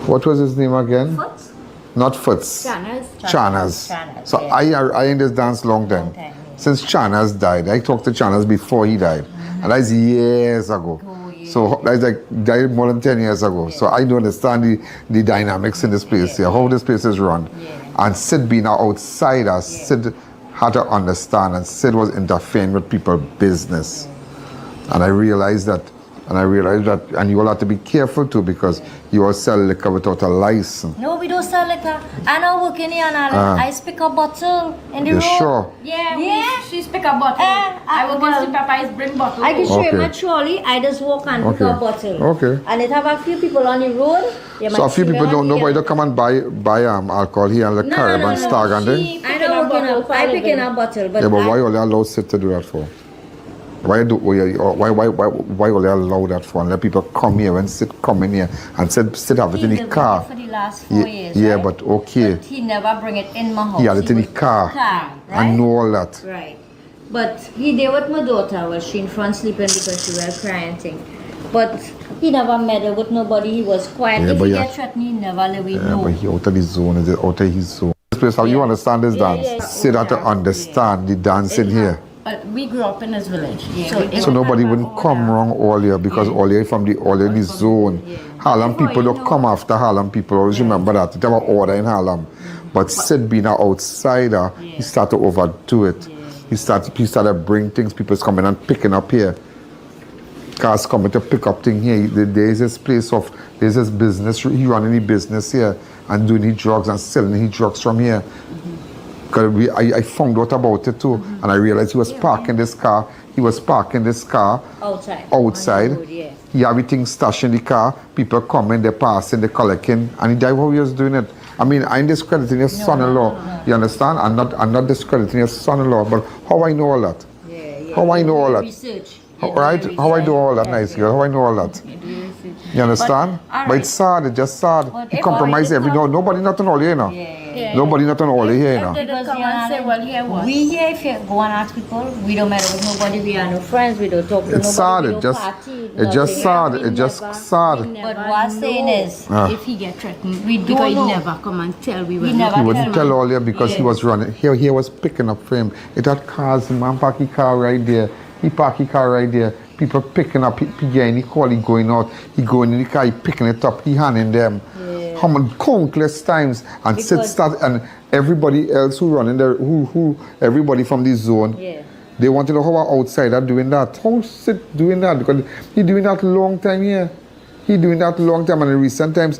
What was his name again? Foots? Not Foots. Chanas. So I in this dance long time. Since Chanas died. I talked to Chanas before he died. And that's years ago. So that's like died more than 10 years ago. So I don't understand the dynamics in this place here, how this place is run. And Sid being an outsider, Sid had to understand, and Sid was interfering with people's business. And I realized that, and you all have to be careful too, because you all sell liquor without a license. No, we don't sell liquor. I now work in I.A.N. I speak a bottle in the You road. sure? Yeah. She speak a bottle. I will go to Papa's bring bottle. I can show you Okay. my trolley. I just walk and pick a bottle. Okay. And it have a few people on the road. So a few people don't, nobody don't come and buy alcohol here and the Carib and Stag and thing? I don't work in I pick in a bottle, but Yeah, but why all you allow Sid to do that for? Why all you allow that for? And let people come here and come in here and Sid have it in the car. for the last 4 years. Yeah, right? but okay. But he never bring it in my house. He had it in the would- car. right? I know all that. Right. But he there with my daughter. Was she in front sleeping because she was crying thing. But he never meddled with nobody. He was quiet. Yeah, If but he yeah. get threatened, he never let me Yeah, know. but he out of his zone, is it out of his zone? This place, how you understand this dance? Sid had to understand the dance in here. But we grew up in this village. So nobody wouldn't come wrong all here because all here from all in the zone. Harlem people don't come after Harlem people. Always remember that. They have an order in Harlem. But Sid being an outsider, he started to overdo it. He started to bring things, people's coming and picking up here. Cars coming to pick up things here. There's this business, he running the business here and doing the drugs and selling the drugs from here. Because I found out about it too, and I realized he was parking this car. Outside. He have everything stashed in the car. People coming, they passing, they collecting, and he died how he was doing it. I mean, I'm discrediting your son-in-law. You understand? I'm not discrediting your son-in-law, but how I know all that? How I know all that? Research. Right? How I do all that, nice girl? How I know all that? You understand? But it's sad. It's just sad. He compromised nobody not on all here, you know. Nobody not on all here, you know. Because we here, if you go and ask people, we don't matter with nobody. We are no friends. We don't talk to It's nobody. sad. It's just sad. It's just sad. But what I'm saying is, if he get threatened, because he never come and tell we were. He wouldn't tell all here because he was running. He was picking up for him. It had cars, man park his car right there. He park his car right there. People picking up, he call, he going out, he going in the car, he picking it up, he handing them. How many countless times and and everybody else who running there, everybody from this zone, they want to know how an outsider doing that. How Sid doing that? Because he doing that long time here. He doing that long time, and in recent times,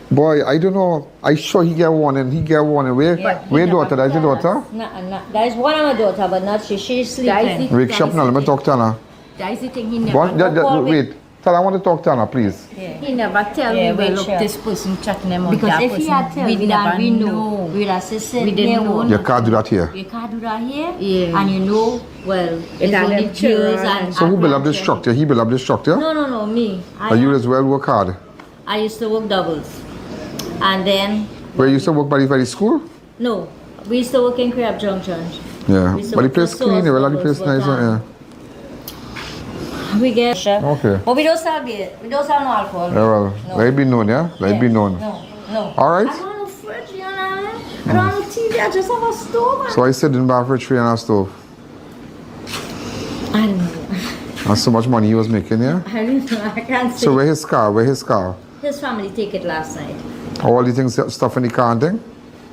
boy, I don't know. I sure he get warning. Where daughter? That's your daughter? No. That is one of my daughter, but not she. She's sleeping. Wake up now. Let me talk to Anna. That is the thing he never. Wait. Tell her I want to talk to Anna, please. He never tell me, well, look, this person chatting him because that if he had tell me that, we know. We'd have said We didn't know. You can't do that here. You can't do that here. And you know, well, it's only girls and... So who built up this structure? He built up this structure? No, me. You as well work hard? I used to work doubles. And then... Where you used to work by the school? No. We used to work in Crab Junction. Yeah. But the place clean, well, the place nice, yeah. We get okay. But we don't sell beer. We don't sell no alcohol. Yeah, well, let it be known, yeah? Let it be known. No. All right. I don't have no fridge, you know. I don't have no TV. I just have a stove. So I sit in the fridge and a stove. I don't know. And so much money he was making, yeah? I don't know. I can't say. So where his car? His family take it last night. All the things, stuff in the car and thing?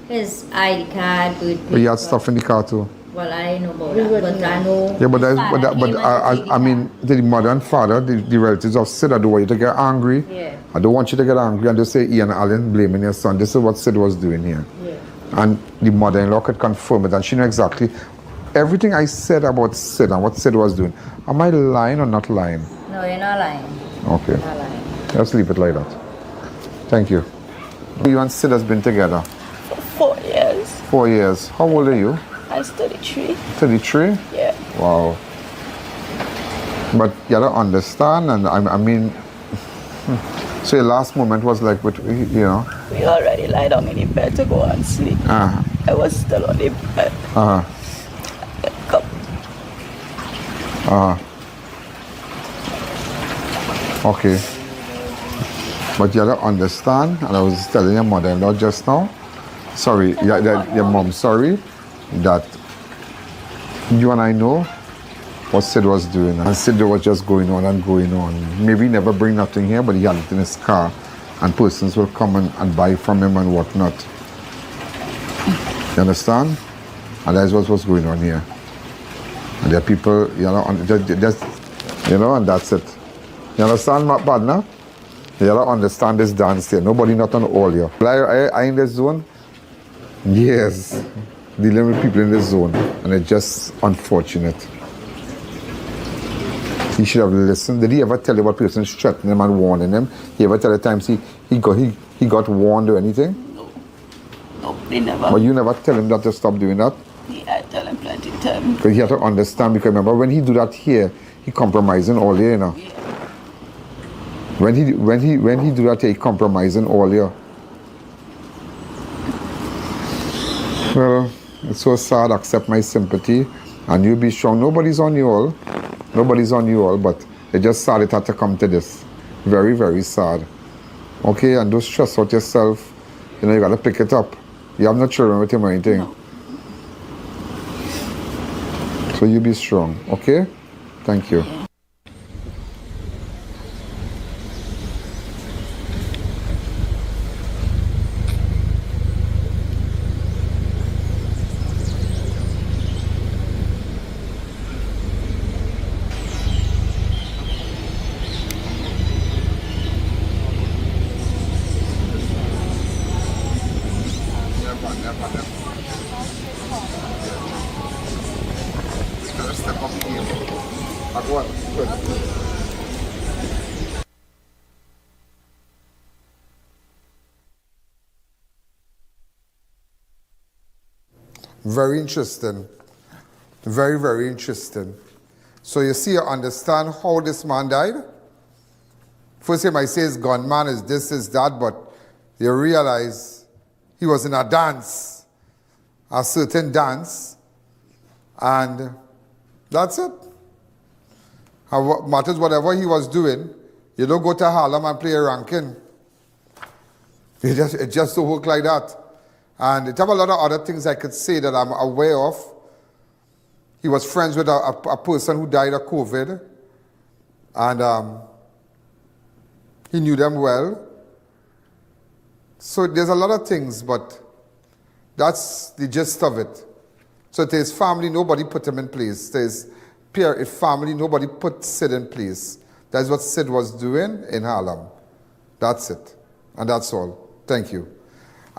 His ID card, good. But he had stuff in the car too. Well, I know about that, but I know. Yeah, but I mean, the mother and father, the relatives of Sid, I don't want you to get angry. Yeah. I don't want you to get angry and just say I.A.N. blaming your son. This is what Sid was doing here. Yeah. And the mother-in-law could confirm it, and she knew exactly everything I said about Sid and what Sid was doing. Am I lying or not lying? No, you're not lying. Okay. You're not lying. Let's leave it like that. Thank you. You and Sid has been together? 4 years. 4 years. How old are you? I'm 33. 33? Yeah. Wow. But you gotta understand, and I mean, so your last moment was like, you know? We already lie down in the bed to go and sleep. I was still on the bed. Okay. But you have to understand, and I was telling your mother-in-law just now, sorry, your mom, sorry, that you and I know what Sid was doing. And Sid was just going on and going on. Maybe he never bring nothing here, but he had it in his car. And persons will come and buy from him and whatnot. You understand? And that's what was going on here. And there are people, you know, and that's it. You understand, my partner? You don't understand this dance here. Nobody not on all here. I in this zone? Yes. Dealing with people in this zone. And it's just unfortunate. He should have listened. Did he ever tell you what person threatening him and warning him? He ever tell the times he got warned or anything? No, they never. But you never tell him that to stop doing that? Yeah, I tell him plenty of times. Because he had to understand, because remember when he do that here, he compromising all here, you know. Yeah. When he do that here, he compromising all here. Well, it's so sad. Accept my sympathy, and you be strong. Nobody's on you all. Nobody's on you all, but it's just sad it had to come to this. Very, very sad. Okay, and don't stress out yourself. You know, you gotta pick it up. You have no children with him or anything. No. So you be strong, okay? Thank you. Yeah. Very interesting. Very, very interesting. So you see, you understand how this man died? First thing I say is gunman, is this, is that, but you realize he was in a dance, a certain dance, and that's it. And what matters, whatever he was doing, you don't go to Harlem and play a ranking. It just don't work like that. And it have a lot of other things I could say that I'm aware of. He was friends with a person who died of COVID. And he knew them well. So there's a lot of things, but that's the gist of it. So to his family, nobody put him in place. To his family, nobody put Sid in place. That's what Sid was doing in Harlem. That's it. And that's all. Thank you.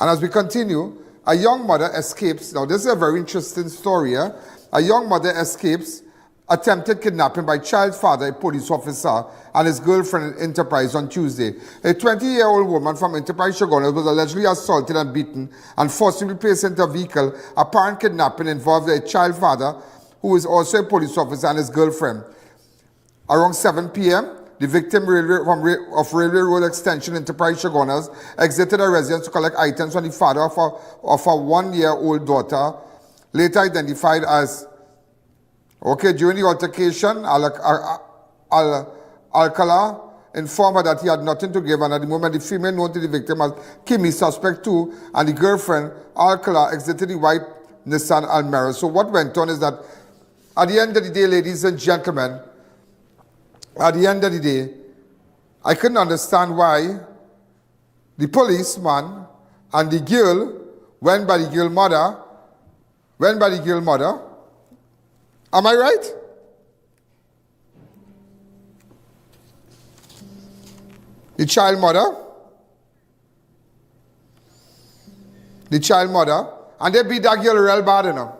And as we continue, a young mother escapes. Now, this is a very interesting story. A young mother escapes attempted kidnapping by child father, a police officer, and his girlfriend in Enterprise on Tuesday. A 20-year-old woman from Enterprise, Guyana, was allegedly assaulted and beaten and forcibly placed into a vehicle. Apparent kidnapping involved a child father, who is also a police officer, and his girlfriend. Around 7 p.m., the victim of Railway Road Extension Enterprise Shagonas exited a residence to collect items from the father of a 1-year-old daughter, later identified as, during the altercation, Alcala informed her that he had nothing to give, and at the moment the female known to the victim as Kimi, suspect 2, and the girlfriend, Alcala, exited the white Nissan Almera. So what went on is that at the end of the day, ladies and gentlemen, at the end of the day, I couldn't understand why the policeman and the girl went by the girl mother. Am I right? The child mother, and they beat that girl real bad, you know.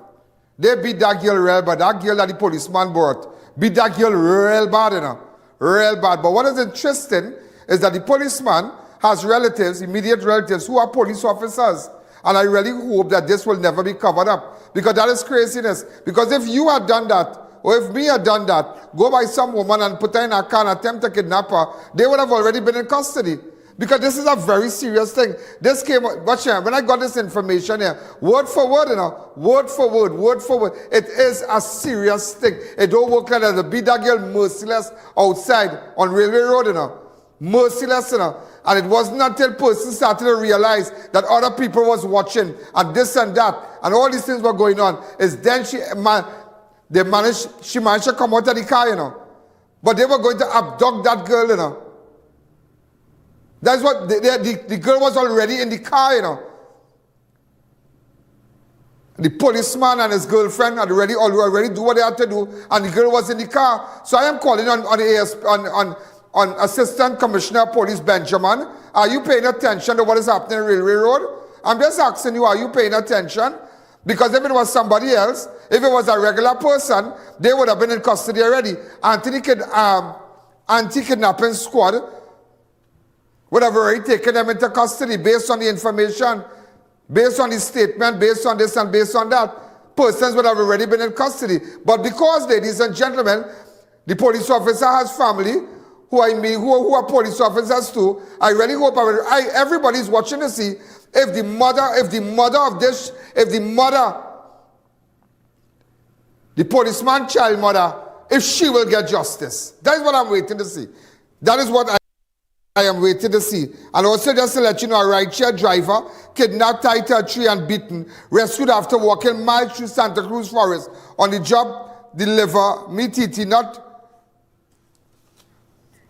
They beat that girl real bad. That girl that the policeman brought beat that girl real bad, you know. Real bad. But what is interesting is that the policeman has relatives, immediate relatives, who are police officers. And I really hope that this will never be covered up. Because that is craziness. Because if you had done that, or if me had done that, go by some woman and put her in a car and attempt to kidnap her, they would have already been in custody. Because this is a very serious thing. This came, watch here, when I got this information here, word for word, word for word, it is a serious thing. It don't work like that. The beat that girl merciless outside on Railway Road, merciless, And it wasn't until person started to realize that other people was watching and this and that, and all these things were going on, is then she managed to come out of the car, But they were going to abduct that girl, That's what, the girl was already in the car, The policeman and his girlfriend had already do what they had to do, and the girl was in the car. So I am calling on Assistant Commissioner of Police Benjamin. Are you paying attention to what is happening on Railway Road? I'm just asking you, are you paying attention? Because if it was somebody else, if it was a regular person, they would have been in custody already. Anti-kidnapping squad would have already taken them into custody based on the information, based on the statement, based on this and based on that. Persons would have already been in custody. But because, ladies and gentlemen, the police officer has family, who are police officers too, I really hope everybody's watching to see if the policeman child mother, if she will get justice. That is what I'm waiting to see. That is what I am waiting to see. And also just to let you know, a rideshare driver kidnapped, tied to a tree and beaten, rescued after walking miles through Santa Cruz Forest. On the job, deliver MTT, not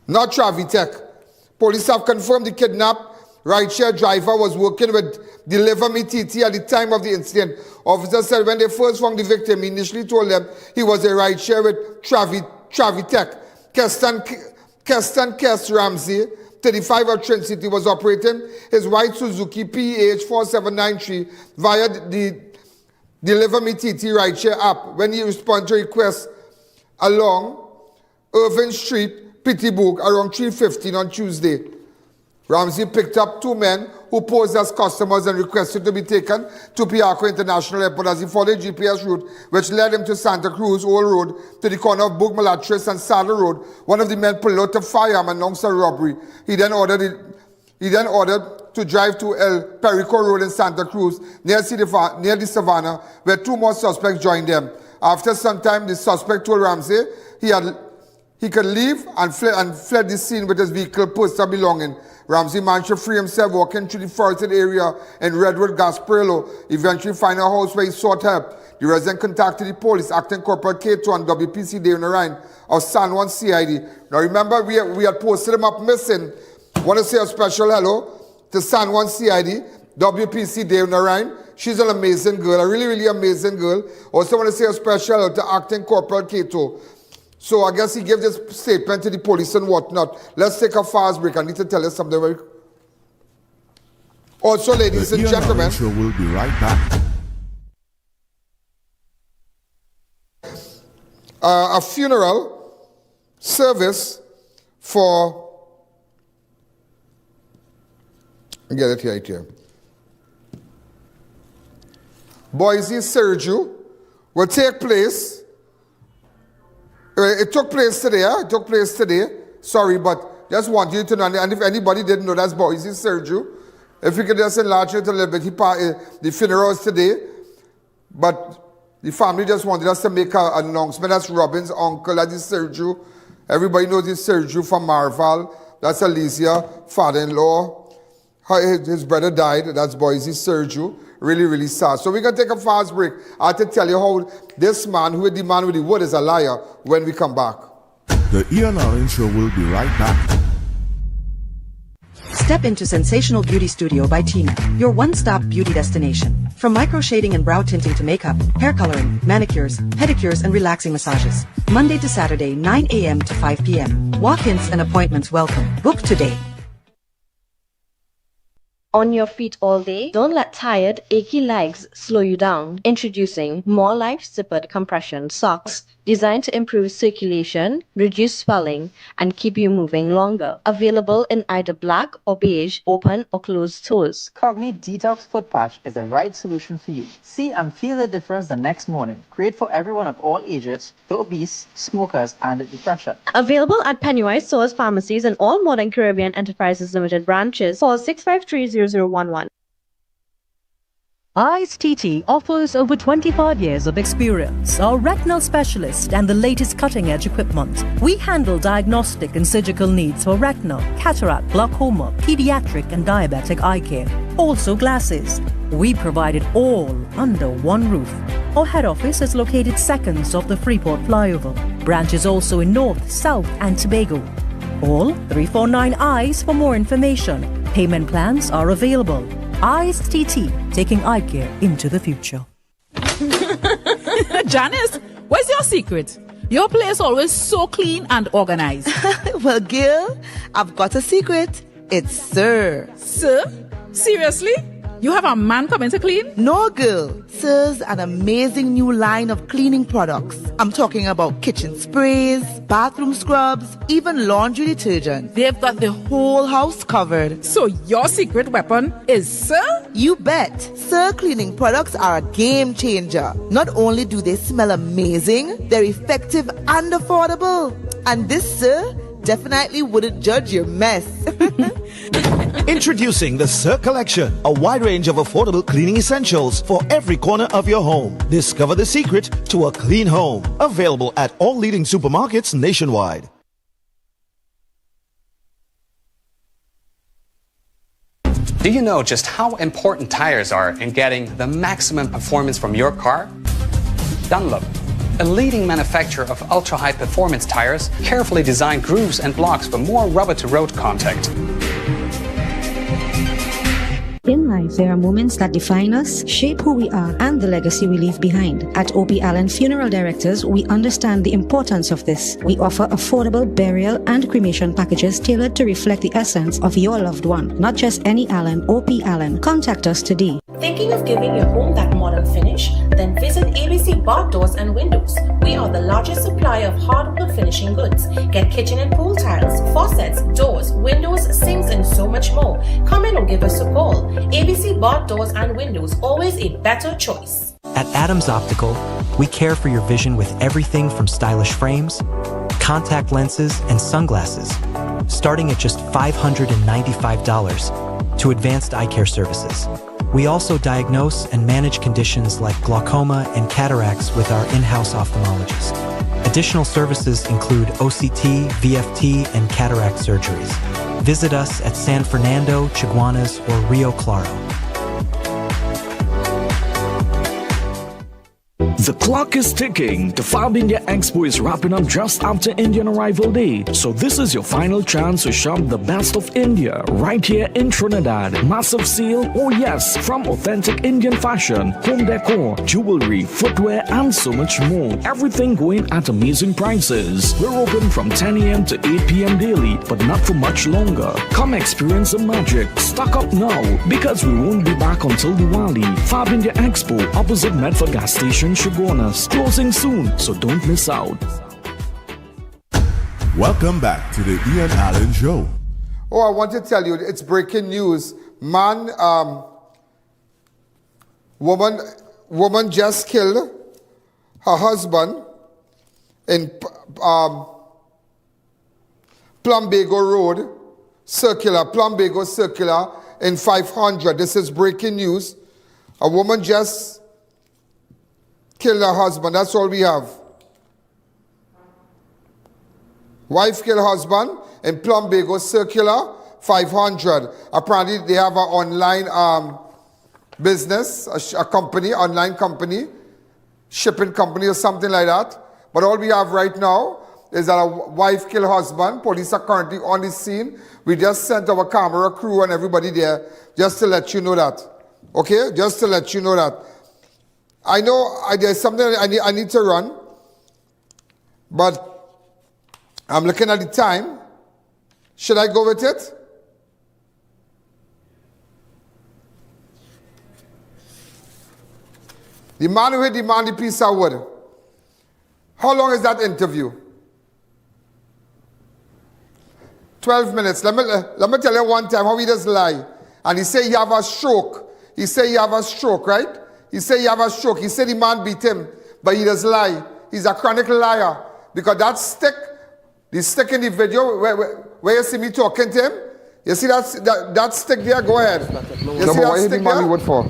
Travitech. Police have confirmed the kidnapped rideshare driver was working with Deliver Me TT at the time of the incident. Officers said when they first found the victim, he initially told them he was a rideshare with Travitech. Keston Kest Ramsey, 35 of Trinidad City, was operating his white Suzuki PH 4793 via the Deliver Me TT rideshare app when he responded to requests along Irving Street, Pittsburgh, around 3:15 on Tuesday. Ramsey picked up two men who posed as customers and requested to be taken to Piarco International Airport as he followed a GPS route which led him to Santa Cruz Old Road to the corner of Bugmalatris and Saddle Road. One of the men pulled out a firearm and announced a robbery. He then ordered to drive to El Perico Road in Santa Cruz near the Savannah, where two more suspects joined them. After some time, the suspect told Ramsey he could leave and fled the scene with his vehicle personal belonging. Ramsey managed to free himself walking through the forested area in Redwood, Gasparilla, eventually finding a house where he sought help. The resident contacted the police, Acting Corporal K2 and WPC Deonarine of San Juan CID. Now remember, we had posted him up missing. I want to say a special hello to San Juan CID, WPC Deonarine. She's an amazing girl, a really, really amazing girl. Also want to say a special hello to Acting Corporal K2. So I guess he gave this statement to the police and whatnot. Let's take a fast break. I need to tell you something very... Also, ladies and gentlemen... The will be right back. A funeral service for... Get it right here. Boise, Sergio will take place... It took place today. Sorry, but just want you to know, and if anybody didn't know, that's Boise Sergio. If you could just enlarge it a little bit, the funeral is today, but the family just wanted us to make an announcement. That's Robin's uncle, that is Sergio. Everybody knows this Sergio from Marval. That's Alicia, father-in-law. His brother died. That's Boise Sergio. Really, really sad. So we're going to take a fast break. I have to tell you how this man, who is the man with the word, is a liar when we come back. The I.A.N Show will be right back. Step into Sensational Beauty Studio by Tina, your one-stop beauty destination. From micro shading and brow tinting to makeup, hair coloring, manicures, pedicures, and relaxing massages. Monday to Saturday, 9 a.m. to 5 p.m. Walk-ins and appointments welcome. Book today. On your feet all day? Don't let tired, achy legs slow you down. Introducing More Life Zippered Compression Socks, designed to improve circulation, reduce swelling, and keep you moving longer. Available in either black or beige, open or closed toes. Cognate Detox Foot Patch is the right solution for you. See and feel the difference the next morning. Great for everyone of all ages, the obese, smokers, and depression. Available at Pennywise stores, pharmacies, and all Modern Caribbean Enterprises Limited branches. Call 653-0011. I.A.N TT offers over 25 years of experience, are retinal specialist and the latest cutting-edge equipment. We handle diagnostic and surgical needs for retinal, cataract, glaucoma, pediatric and diabetic eye care. Also glasses. We provide it all under one roof. Our head office is located seconds off the Freeport flyover. Branches also in North, South and Tobago. Call 349 eyes for more information. Payment plans are available. I.A.N TT, taking eye care into the future. Janice, what's your secret? Your place always so clean and organized. Well, girl, I've got a secret. It's Sir. Sir? Seriously? You have a man coming to clean? No, girl. Sir's an amazing new line of cleaning products. I'm talking about kitchen sprays, bathroom scrubs, even laundry detergent. They've got the whole house covered. So your secret weapon is Sir? You bet. Sir cleaning products are a game changer. Not only do they smell amazing, they're effective and affordable. And this Sir definitely wouldn't judge your mess. Introducing the Sir Collection, a wide range of affordable cleaning essentials for every corner of your home. Discover the secret to a clean home. Available at all leading supermarkets nationwide. Do you know just how important tires are in getting the maximum performance from your car? Dunlop, a leading manufacturer of ultra-high performance tires, carefully designed grooves and blocks for more rubber-to-road contact. In life, there are moments that define us, shape who we are, and the legacy we leave behind. At I.A.N Funeral Directors, we understand the importance of this. We offer affordable burial and cremation packages tailored to reflect the essence of your loved one. Not just any Allen, I.A.N. Contact us today. Thinking of giving your home that modern finish? Then visit ABC Bar Doors and Windows. We are the largest supplier of hardwood finishing goods. Get kitchen and pool tiles, faucets, doors, windows, sinks, and so much more. Come in or give us a call. ABC Bar Doors and Windows, always a better choice. At Adams Optical, we care for your vision with everything from stylish frames, contact lenses, and sunglasses, starting at just $595 to advanced eye care services. We also diagnose and manage conditions like glaucoma and cataracts with our in-house ophthalmologist. Additional services include OCT, VFT, and cataract surgeries. Visit us at San Fernando, Chaguanas, or Rio Claro. The clock is ticking. The Fab India Expo is wrapping up just after Indian Arrival Day. So this is your final chance to shop the best of India right here in Trinidad. Massive sale, oh yes, from authentic Indian fashion, home decor, jewelry, footwear, and so much more. Everything going at amazing prices. We're open from 10 a.m. to 8 p.m. daily, but not for much longer. Come experience the magic. Stock up now because we won't be back until Diwali. Fab India Expo, opposite Medford Gas Station, Chaguanas, closing soon, so don't miss out. Welcome back to the I.A.N Show. Oh, I want to tell you, it's breaking news. Woman just killed her husband in Plumbago Road, Plumbago Circular in 500. This is breaking news. A woman just killed her husband. That's all we have. Wife killed husband in Plumbago Circular 500. Apparently they have an online business, a company, online company, shipping company or something like that. But all we have right now is that a wife killed husband. Police are currently on the scene. We just sent our camera crew and everybody there just to let you know that. Okay? Just to let you know that. I know there's something I need to run, but I'm looking at the time. Should I go with it? The man who hit the man the piece of wood. How long is that interview? 12 minutes. Let me tell you one time how he does lie. And he say he have a stroke. He say he have a stroke, right? He say he have a stroke. He say the man beat him, but he does lie. He's a chronic liar. Because that stick, the stick in the video where you see me talking to him, you see that stick there? Go ahead. You see that stick there? Wood for?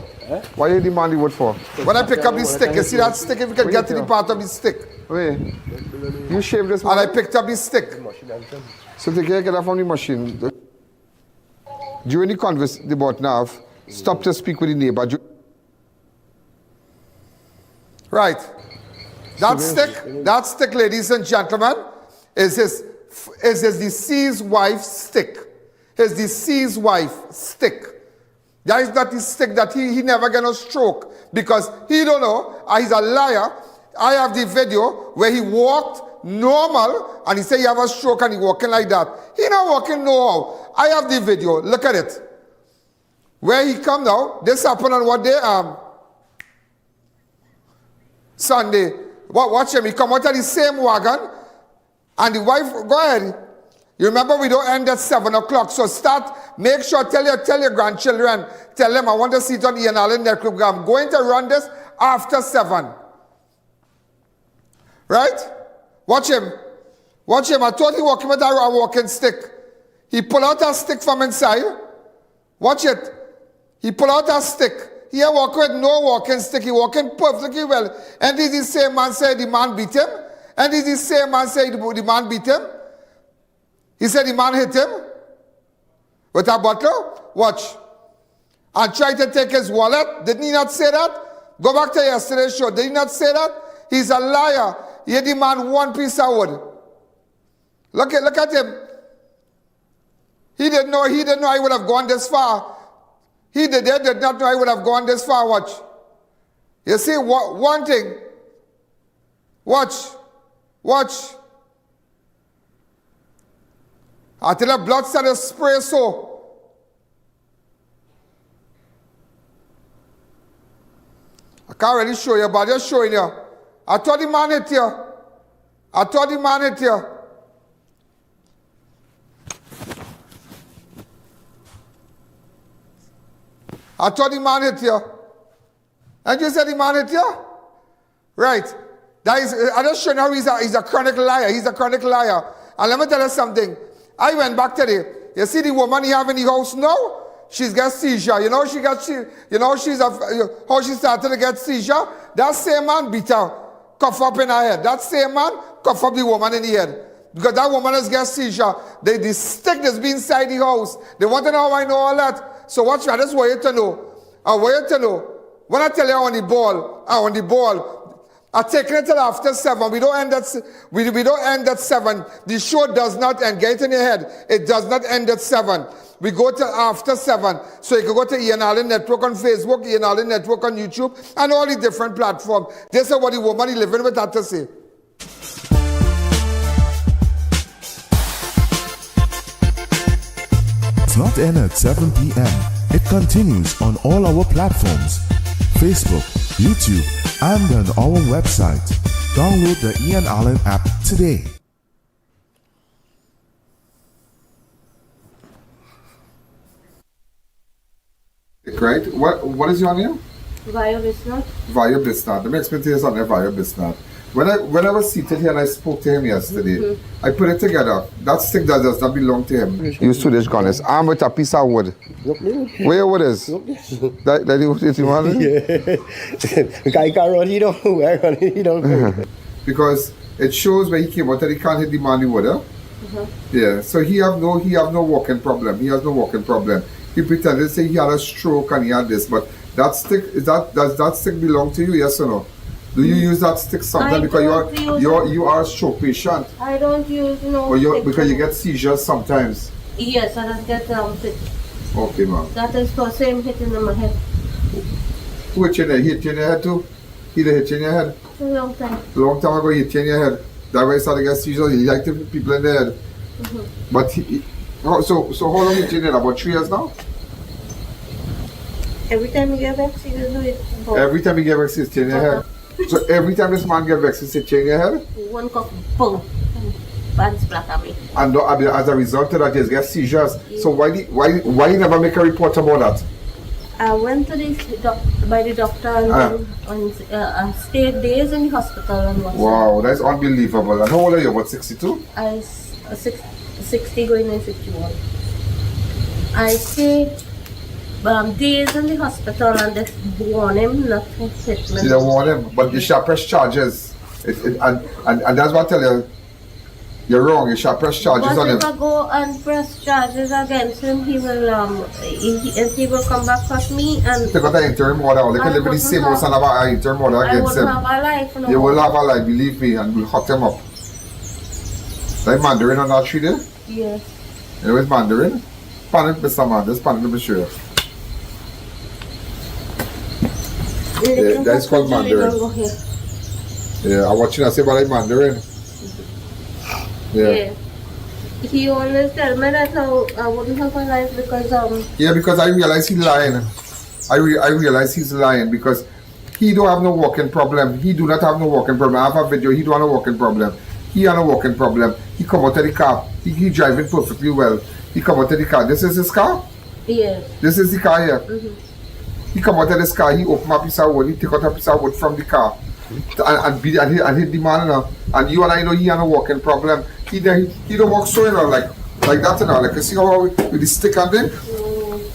Why you demand the wood for? When I pick up the stick, you see that stick? If you can get to the part of the stick. Wait. You shave this one? And I picked up the stick. So take care, get that from the machine. During the conversation about Narve, stop to speak with the neighbor. Right. That stick, ladies and gentlemen, is his deceased wife's stick. His deceased wife's stick. That is not the stick that he never get a stroke because he don't know. He's a liar. I have the video where he walked normal and he said he have a stroke and he walking like that. He not walking no. I have the video. Look at it. Where he come now. This happened on what day? Sunday. Watch him. He come out of the same wagon and the wife, go ahead. You remember we don't end at 7 o'clock. So make sure, tell your grandchildren, tell them I want to see it on I.A.N network. I'm going to run this after 7. Right? Watch him. Watch him. I thought he walking with a walking stick. He pull out a stick from inside. Watch it. He pull out a stick. He ain't walking with no walking stick. He walking perfectly well. And this is the same man said the man beat him. And this is the same man said the man beat him. He said the man hit him with a bottle. Watch. And tried to take his wallet. Didn't he not say that? Go back to yesterday's show. Did he not say that? He's a liar. He had the man one piece of wood. Look at him. He didn't know I would have gone this far. He did not know I would have gone this far. Watch. You see, one thing. Watch. Until the blood started to spray so. I can't really show you, but I'm just showing you. I thought the man hit you. I thought the man hit you. I thought the man hit you. And you said the man hit you? Right. That is, I just showing you how he's a chronic liar. He's a chronic liar. And let me tell you something. I went back today. You see the woman he have in the house now? She's got seizure. You know how she started to get seizure? That same man beat her, cough up in her head. That same man cough up the woman in the head. Because that woman has got seizure. The stick that's been inside the house. They want to know how I know all that. So watch me. I just want you to know. I want you to know. When I tell you on the ball, I take it till after 7. We don't end at 7. The show does not end. Get it in your head. It does not end at 7. We go to after 7. So you can go to I.A.N network on Facebook, I.A.N network on YouTube, and all the different platforms. This is what the woman living with had to say. It's not end at 7 p.m. It continues on all our platforms. Facebook, YouTube, and on our website. Download the I.A.N app today. Right? What is your name? Via Bisnat. Via Bisnat. Let me explain to you something via Bisnat. When I was seated here and I spoke to him yesterday, I put it together. That stick does not belong to him. You Swedish goddess. I'm with a piece of wood. Where your wood is? That you want? Yeah. Because it shows where he came out that he can't hit the man in water. Yeah. So he have no walking problem. He has no walking problem. He pretended to say he had a stroke and he had this, but that stick does that stick belong to you? Yes or no? Do you use that stick sometimes because you are a stroke patient? I don't use no stick. Because you get seizures sometimes? Yes, I just get sick. Okay, ma'am. That is for same hitting in my head. Who hit you in the head? Hit you in your head too? He hit you in your head? A long time. A long time ago he hit you in your head. That way he started to get seizures. He liked to hit people in the head. But so how long hit you in your head? About 3 years now? Every time you get vexed, you do it. Every time you get vexed, it's change your head. So every time this man get vexed, it's change your head? One cup, boom. Band splat at me. And as a result of that, you get seizures. Yeah. So why you never make a report about that? I went to by the doctor and stayed days in the hospital and whatnot. Wow, that's unbelievable. And how old are you? What, 62? I 60 going in 61. I stayed days in the hospital and they warn him not to hit me. They warn him, but you shall press charges. And that's what I tell you. You're wrong. You shall press charges on him. But if I go and press charges against him, he will he will come back at me and. They got an interim order. They can live in the same house and have an interim order against him. I won't have a life. No. You will have a life, believe me, and we'll hot him up. Like Mandarin on that street there? Yes. You know it's Mandarin? Panic, Mr. Man. This panic to be sure. Yeah, that's called Mandarin. Yeah, I'm watching I say about Mandarin. Yeah. He always tell me that I wouldn't have a life because Yeah, because I realize he's lying. I realize he's lying because he don't have no walking problem. He do not have no walking problem. I have a video. He don't have a walking problem. He has a walking problem. He come out of the car. He driving perfectly well. He come out of the car. This is his car? Yeah. This is the car here. He come out of this car. He open a piece of wood. He take out a piece of wood from the car. And hit the man, and you and I know he has a walking problem. He don't walk so like that, like you see how with the stick and thing.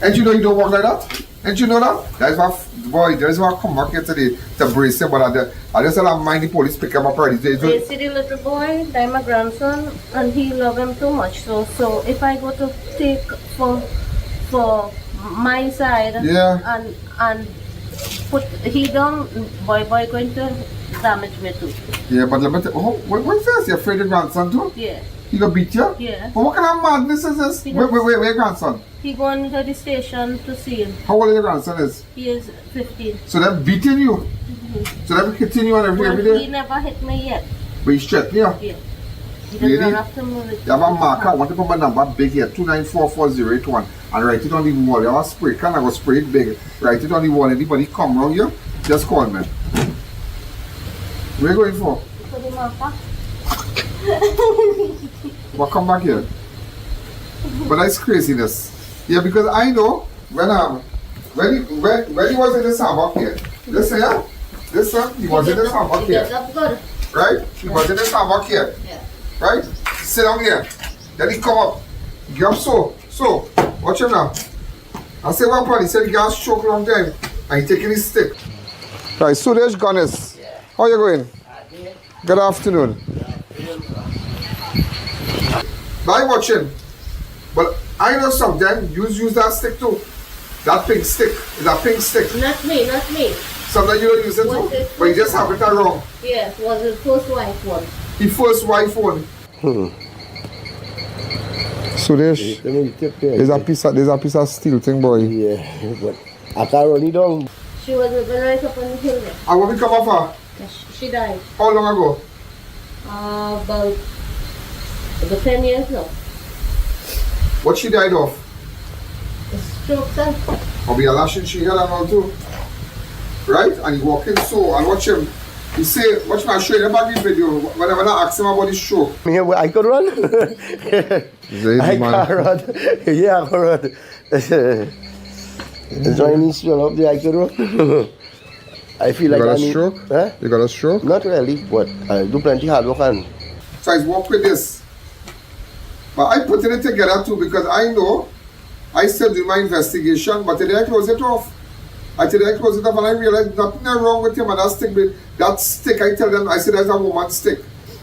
And you know he don't walk like that. And you know that. That's why that's why I come back here today to brace him. But I just don't mind the police pick him up already. You see the little boy, that's my grandson, and he love him too much. So if I go to take for my side, yeah, and put he down, boy going to damage me too. Yeah, but let me tell you, what's this? You're afraid of grandson too? Yeah. He gonna beat you? Yeah. But what kind of madness is this? Where grandson? He going to the station to see him. How old your grandson is? He is 15. So they're beating you? So they're hitting you on every day? He never hit me yet. But he's threatening you? Yeah. He doesn't really? have to move it. You have a marker. I want to put my number big here, 2944081, and write it on the wall. You have a spray can, I go spray it big. Write it on the wall. Anybody come around here, just call me. Where are you going for? For the marker. Well, come back here. But that's craziness. Yeah, because I know when he was in the sandbox here. Listen, yeah? Listen, he was in the sandbox here. Right? He was in the sandbox here. Yeah. Right? Sit down here. Then he come up. He get up so. Watch him now. I say one part, he said he got a stroke long time. And he taking his stick. Right, so there's Gunness. Yeah. How you going? Good afternoon. Bye watching. But I know sometimes you use that stick too. That pink stick. That pink stick. Not me. Sometimes you don't use it too. But you just have it wrong. Yeah, it was his first wife one. His first wife one. So there's a piece of steel thing, boy. Yeah, but I can't run it down. She was living right up on the hill there. And when we come off her? She died. How long ago? About 10 years now. What she died of? A stroke, sir. Or be a lashing she had and all too. Right? And he walking so, and watch him. He say, watch me, I'll show you the back video. Whenever I ask him about his stroke. I could run. I can't run. Yeah, I can run. Join me swell up there, I could run. I feel like I need... You got a stroke? Huh? You got a stroke? Not really, but I do plenty hard work and... So I walk with this. But I put it together too because I know I still do my investigation, but today I close it off. And I realized nothing wrong with him and that stick, I tell them, I said that's a woman's stick.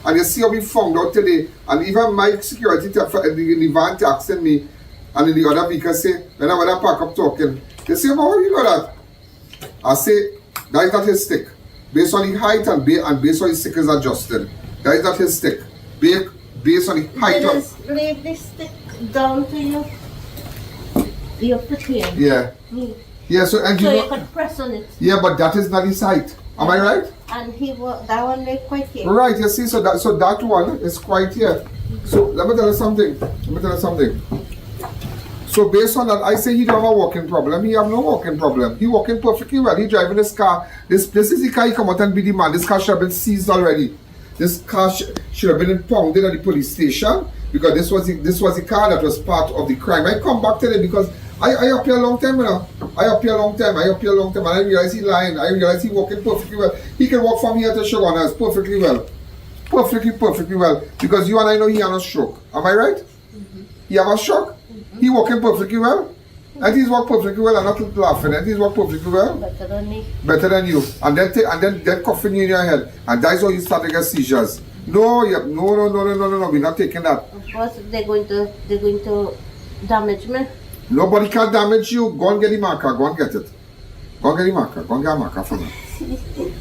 And you see how we found out today, and even my security in the van texting me, and in the other vehicle say, when I park up talking, they say, how do you know that? I say, that is not his stick. Based on the height and based on the stick is adjusted. That is not his stick. Based on the height of... Just lay this stick down to your foot here. Yeah. Yeah, so and you could press on it. Yeah, but that is not his height. Am I right? And that one lay quite here. Right, you see, so that one is quite here. So let me tell you something. So based on that, I say he don't have a walking problem. He have no walking problem. He walking perfectly well. He driving this car. This is the car he come out and be the man. This car should have been seized already. This car should have been impounded at the police station because this was the car that was part of the crime. I come back today because I up here a long time, you know. I up here a long time, and I realize he lying. I realize he walking perfectly well. He can walk from here to Shogunas perfectly well. Perfectly well. Because you and I know he had a stroke. Am I right? He have a stroke? He walking perfectly well? And he's walk perfectly well. I'm not laughing. And he's walk perfectly well. Better than me. Better than you. And then coughing you in your head. And that's how you start to get seizures. No. We're not taking that. Of course, they're going to damage me. Nobody can damage you. Go and get the marker. Go and get it. Go and get the marker. Go and get a marker for me.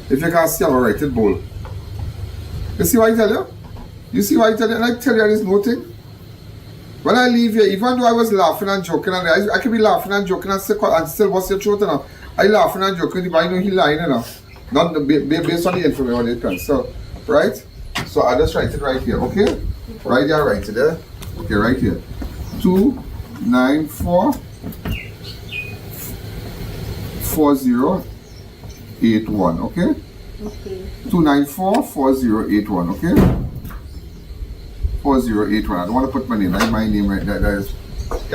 If you can't see, I'll write it bold. You see what I tell you? You see what I tell you? And I tell you there's no thing. When I leave here, even though I was laughing and joking, and I could be laughing and joking and still bust your throat enough. I laughing and joking, but I know he lying enough. Not based on the information on the pen. So, right? So I just write it right here, okay? Right there, write it there. Okay, right here. 294 4081, okay? Okay. 294 4081, okay? 4081. I don't want to put my name. That's my name right there. You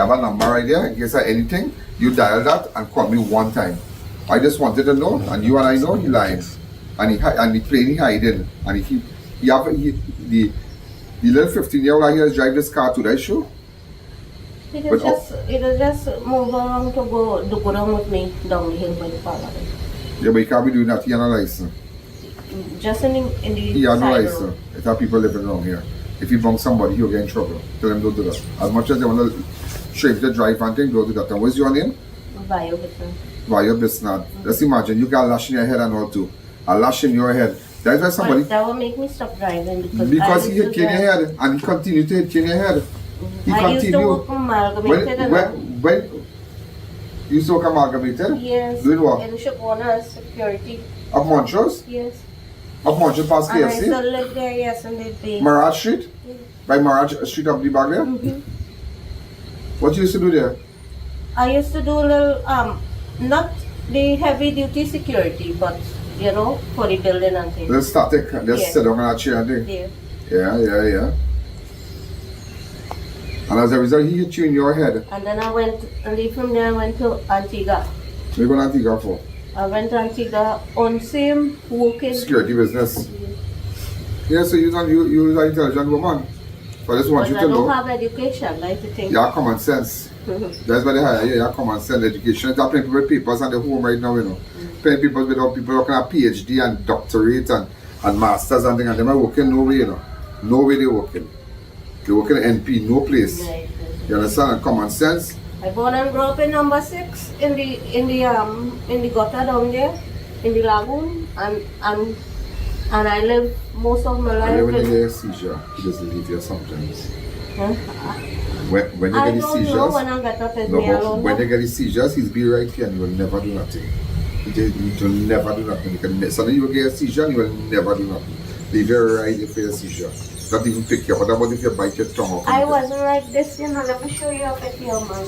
have a number right there. In case of anything, you dial that and call me one time. I just wanted to know, and you and I know he lying, and he plainly hiding, and the little 15-year-old here is driving this car to that show. It'll just move along to go down with me down the hill by the parliament. Yeah, but you can't be doing that. He has no license. Just in the He has no license. It's how people living around here. If you bump somebody, he'll get in trouble. Tell them don't do that. As much as they want to show the drive and thing, don't do that. And what's your name? Vayo Bisnad. Let's imagine you got a lash in your head and all too. A lash in your head. That's why somebody. But that will make me stop driving because he hit you in your head and he continued to hit you in your head. He I continued. used to work amalgamated. When you used to work amalgamated? Yes. Doing what? In Shogunas security. Of Montrose? Yes. Of Montrose past And I KFC? still live there, yes, and they pay. Mirage Street? Yes. By Mirage Street up the back there? What you used to do there? I used to do a little, not the heavy duty security, but you know, for the building and things. Let's static, let's sit down on a chair and thing. Yeah. And as a result, he hit you in your head. And then I went, and from there I went to Antigua. What are you going to Antigua for? I went to Antigua on same working. Security business. Yeah, so you're an intelligent woman. So I just want But you I to don't know. have education, like you think. You have common sense. That's why they hire you. You have common sense, education. There are plenty people with papers on the home right now, you know. Plenty people without people looking at PhD and doctorate and masters and things, and them are working no way, you know. No way they working. They working at NP, no place. Right. You understand? And common sense. I born and grew up in number 6 in the gutter down there, in the lagoon, and I live most of my life. When you get a seizure, he just leave you sometimes. Huh? When you get the seizures, know when I get up is me alone. when you get the seizures, he's be right here and he will never do nothing. He will never do nothing. Suddenly you will get a seizure and he will never do nothing. Leave you right here for your seizure. Not even pick you up. What about if you bite your tongue off? I wasn't like this, you know. Let me show you up at your man.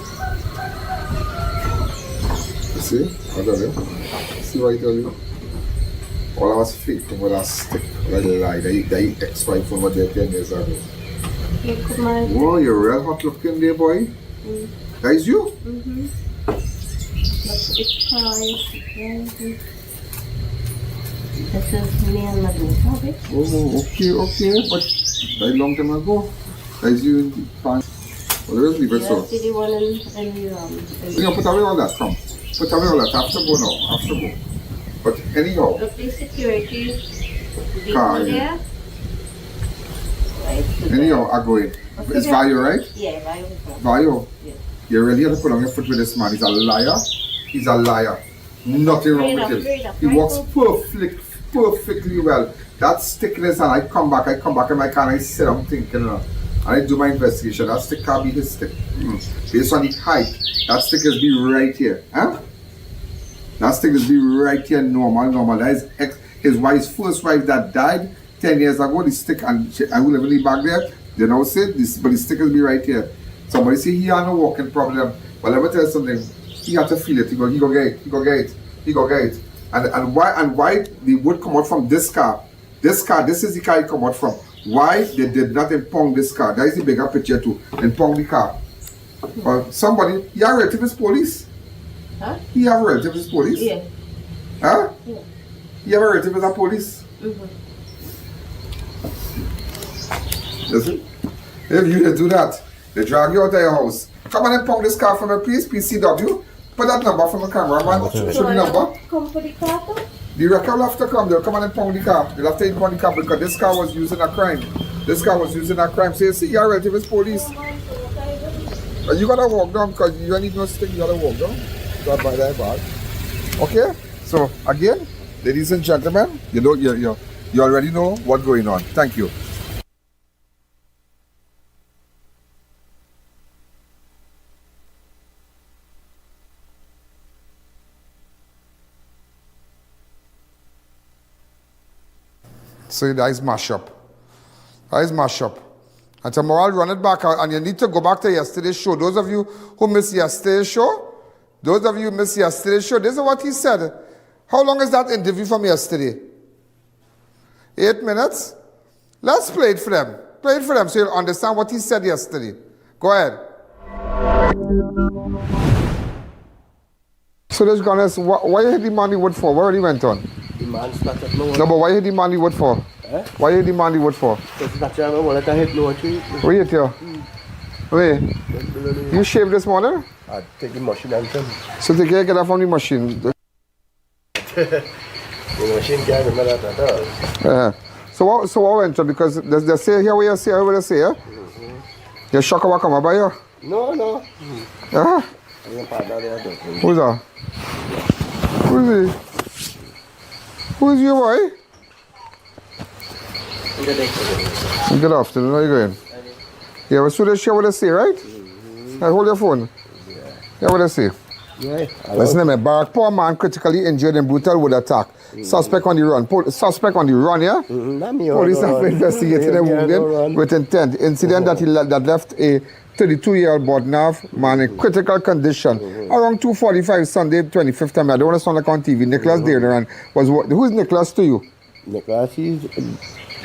You see? I tell you. See what I tell you? All I was faking with a stick. Like a lie. They ex-wife from what they're 10 years ago. Whoa, you're real hot looking there, boy. That is you? But it's price. This is me and my daughter. Oh, okay. But that long time ago. That is you in the pants. Well, let's leave it so. See the one in Put away all that, come. Put away all that. I have to go now. I have to go. But anyhow. Look, the security Car, there. yeah. Right. Anyhow, I go in. It's Vayo, right? Yeah, Vayo. Vayo. Yeah. You really have to put on your foot with this man. He's a liar. He's a liar. Nothing wrong with him. He works perfectly well. That stickiness, and I come back in my car and I sit down thinking, and I do my investigation. That stick can't be his stick. Based on the height, that stick is be right here. Huh? That stick is be right here, normal. That is his wife's first wife that died 10 years ago. The stick, and who live in the back there, they now say this, but the stick is be right here. Somebody say he had no walking problem. But let me tell you something. He had to feel it. He go get it. He go get it. He go get it. And why they would come out from this car? This car, this is the car he come out from. Why they did not impound this car? That is the bigger picture too. Impound the car. Or somebody, he have relatives police. Huh? He have relatives police. Yeah. Huh? Yeah. He have a relative as a police. Listen, if you do that, they drag you out of your house. Come on and impound this car for me, please. PCW. Put that number from the cameraman. Show the number. Come for the car too? The record will have to come. They'll come and impound the car. They'll have to impound the car because this car was used in a crime. This car was used in a crime. So you see, your relative is police. You gotta walk down because you don't need no stick. You gotta walk down. Not by that bad. Okay. So again, ladies and gentlemen, you know you already know what's going on. Thank you. So that is mash up. That is mash up. And tomorrow I'll run it back out, and you need to go back to yesterday's show. Those of you who missed yesterday's show, this is what he said. How long is that interview from yesterday? 8 minutes? Let's play it for them. Play it for them so you'll understand what he said yesterday. Go ahead. So this Gonzales, why you hit the man the wood for? What already went on? The man started no. No, but why you hit the man the wood for? Eh? Why you hit the man the wood for? Because that's why I want to hit no tree. Where you hit you? Wait. You shaved this morning? I take the machine and turn. So they can't get that from the machine. The machine can't remember that at all. So what went on? Because they say here where you say, where they say, yeah? You shock about come by you? No. Yeah? Who's that? Who is he? Who is you, boy? Good afternoon, how are you going? Yeah, but so they share what they say, right? Hold your phone. Yeah, what they say? Yeah. Listen to me, Barrackpore man critically injured in brutal wood attack. Suspect on the run. Suspect on the run, yeah? Police have investigated a wounded with intent. Incident that left a 32-year-old Borde Narve man in critical condition around 2:45 Sunday, 25th time. I don't want to sound like on TV. Nicholas Deonarine was what? Who's Nicholas to you? Nicholas is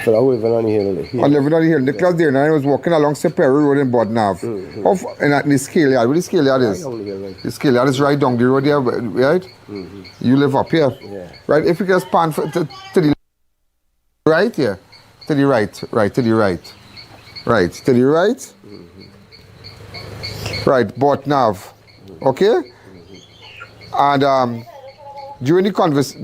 living on the hill. Living on the hill. Nicholas Deonarine was walking along Cipero Road in Borde Narve. In the scale yard. Where the scale yard is? The scale yard is right down the road there, right? You live up here. Yeah. Right? If you just pan to the right here. To the right. To the right. Right. To the right. Right, Borde Narve. Okay? And during the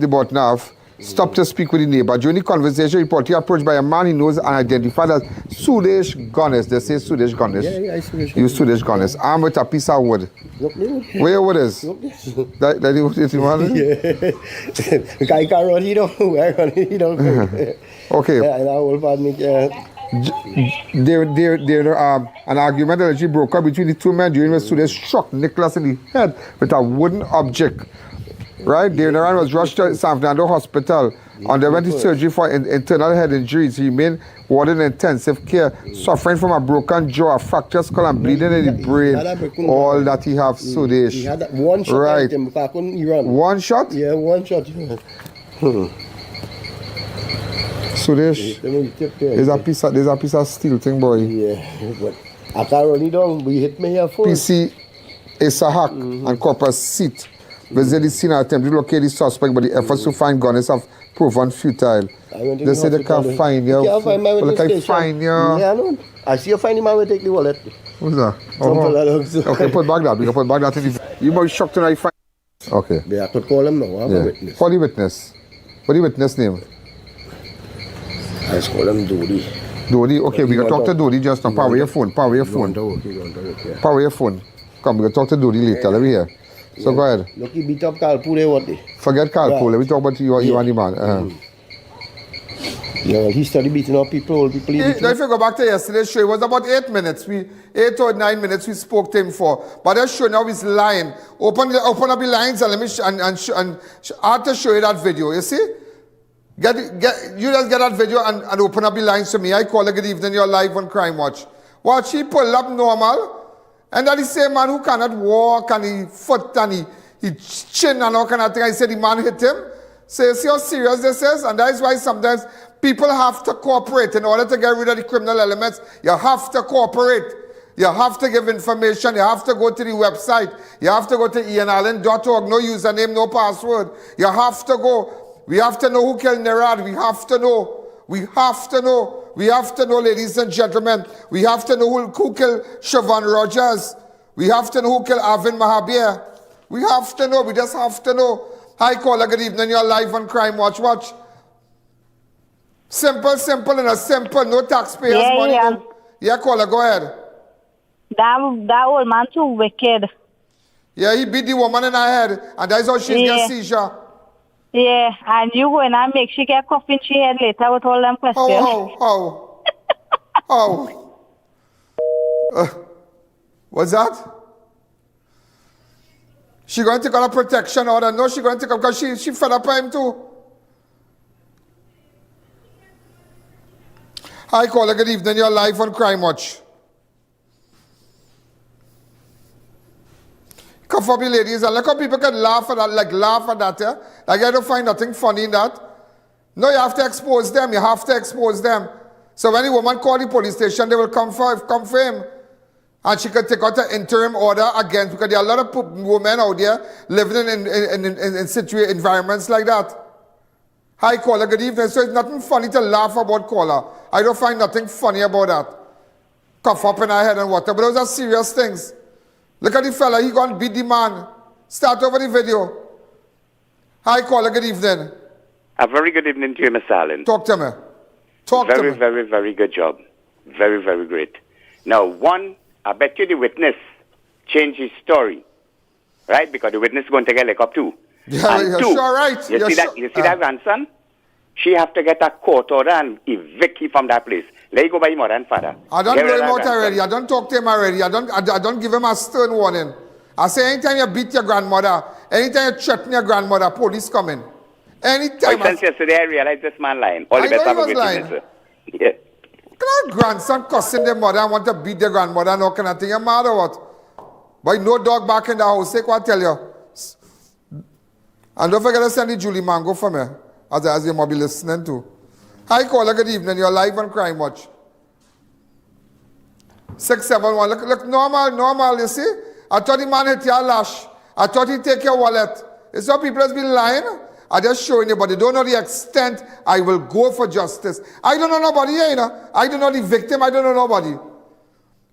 Borde Narve, stopped to speak with the neighbor. During the conversation, reportedly approached by a man he knows and identified as Sudesh Gonzales. They say Sudesh Gonzales. Yeah, You Sudesh Gonzales. Armed with a piece of wood. Where your wood is? That the wood is one? Yeah. Guy can't run, he don't. Okay. An argument allegedly broke up between the two men during which Sudesh struck Nicholas in the head with a wooden object. Right? Deonarine was rushed to San Fernando Hospital, underwent surgery for internal head injuries. He remained warded in intensive care, suffering from a broken jaw, a fractured skull, and bleeding in the brain. All that he have, Sudesh. He had one shot. Right. I couldn't run. One shot? Yeah, one shot. Sudesh, there's a piece of steel thing, boy. Yeah, but I can't run it down. We hit me here first. PC Isahak and Corpus Seat visited the scene and attempted to locate the suspect, but the efforts to find gunners have proven futile. They say they can't find you. They can't find you. Yeah, no. I see you find the man will take the wallet. Who's that? Okay, put back that. We can put back that in the... You might be shocked tonight. Find... Okay. Yeah, I could call him now. I have a witness. Call the witness. What the witness name? I just call him Dodi. Dodi? Okay, we can talk to Dodi just now. Power your phone. Power your phone. Power your phone. Come, we can talk to Dodi later. Let me hear. So go ahead. Look, he beat up Kalpure what day? Forget Kalpure. Let me talk about you and the man. Yeah, he started beating up people. If you go back to yesterday's show, it was about 8 minutes. 8 or 9 minutes we spoke to him for. But that show now is lying. Open up the lines and let me and I have to show you that video. You see? You just get that video and open up the lines to me. I call it good evening, you're live on Crime Watch. Watch, he pull up normal. And that the same man who cannot walk and he foot and he chin and all kind of thing. I said the man hit him. So you see how serious this is? And that is why sometimes people have to cooperate. In order to get rid of the criminal elements, you have to cooperate. You have to give information. You have to go to the website. You have to go to ianalleyne.org. No username, no password. You have to go. We have to know who killed Nerad. We have to know. We have to know. We have to know, ladies and gentlemen. We have to know who killed Siobhan Rogers. We have to know who killed Arvin Mahabir. We have to know. We just have to know. Hi, caller. Good evening. You're live on Crime Watch. Watch. Simple, and a simple. No taxpayers' money. Yeah. Yeah, caller. Go ahead. That old man too wicked. Yeah, he beat the woman in her head, and that's how she gets seizure. Yeah, and you go in and make she get cough in she head later with all them questions. How? What's that? She going to take out a protection order? No, she going to take up because she fed up by him too. Hi, caller. Good evening. You're live on Crime Watch. Come for me, ladies, and look how people can laugh at that, yeah? Like, I don't find nothing funny in that. No, you have to expose them. You have to expose them. So when a woman call the police station, they will come for him. And she can take out an interim order against, because there are a lot of women out there living in environments like that. Hi, caller. Good evening. So it's nothing funny to laugh about, caller. I don't find nothing funny about that. Cough up in her head and water. But those are serious things. Look at the fella, he gonna beat the man. Start over the video. Hi, caller, good evening. A very good evening to you, Mr. Allen. Talk to me. Very, very, very good job. Very, very great. Now, one, I bet you the witness changed his story, right? Because the witness is going to get like up too. Yeah, and you're two, sure right. You see that grandson? She have to get a court order and evict him from that place. Let him go by his mother and father. I don't blow him out already. I don't talk to him already. I don't give him a stern warning. I say anytime you beat your grandmother, anytime you threaten your grandmother, police come in. Anytime. Since yesterday I realized this man lying. All the best have a great evening, sir. Yeah. Look at grandson cussing their mother and want to beat their grandmother and all kind of thing. You're mad or what? But no dog back in the house. Take what I tell you. And don't forget to send the Julie Mango for me. As you might be listening to. Hi, caller, good evening. You're live on Crime Watch. 671. Look, normal, you see? I thought the man hit your lash. I thought he'd take your wallet. It's how people has been lying. I just showing you, but they don't know the extent I will go for justice. I don't know nobody here, you know. I don't know the victim. I don't know nobody.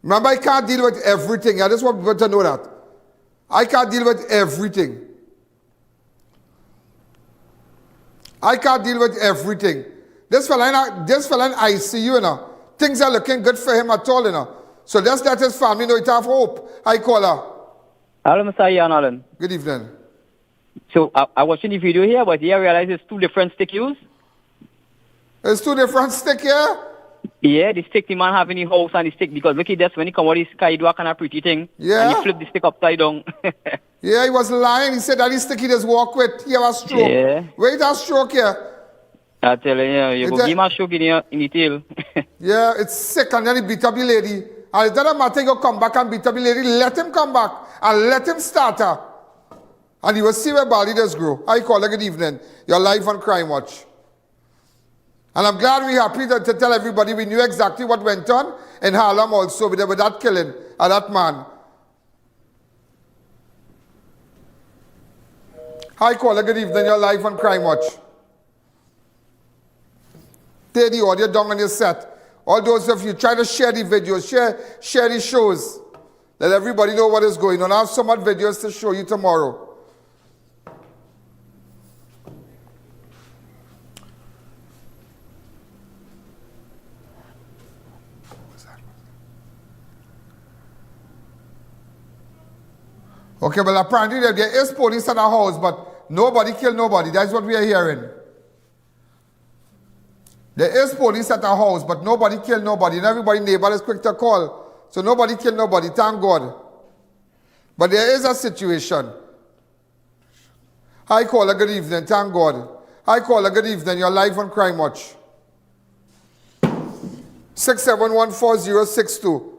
Remember, I can't deal with everything. I just want people to know that. I can't deal with everything. I can't deal with everything. This fella in ICU, you know. Things are looking good for him at all, you know. So just let his family know it have hope. Hi, caller. Hello, Mr. I.A.N. Allen. Good evening. So I watching the video here, but here I realize it's two different stick use. It's two different stick here? Yeah, the stick the man have in the house and the stick, because look at this, when he come out of the sky, he do a kind of pretty thing. Yeah. And he flip the stick upside down. Yeah, he was lying. He said that his stick he just walk with. He have a stroke. Yeah. Wait, a stroke here. I tell you, go give him a stroke in the tail. Yeah, it's sick, and then he beat up the lady. And it doesn't matter, he'll come back and beat up the lady. Let him come back and let him start her. And you will see where Bali does grow. Hi, caller, good evening. You're live on Crime Watch. And I'm glad we're happy to tell everybody we knew exactly what went on in Harlem also with that killing of that man. Hi, caller, good evening. You're live on Crime Watch. Take the audio down on your set. All those of you, try to share the videos, share the shows. Let everybody know what is going on. I have so much videos to show you tomorrow. Okay, well, apparently there is police at our house, but nobody killed nobody. That's what we are hearing. There is police at our house, but nobody killed nobody. And everybody, neighbor is quick to call. So nobody killed nobody, thank God. But there is a situation. Hi, caller, good evening, thank God. Hi, caller, good evening. You're live on Crime Watch. 6714062.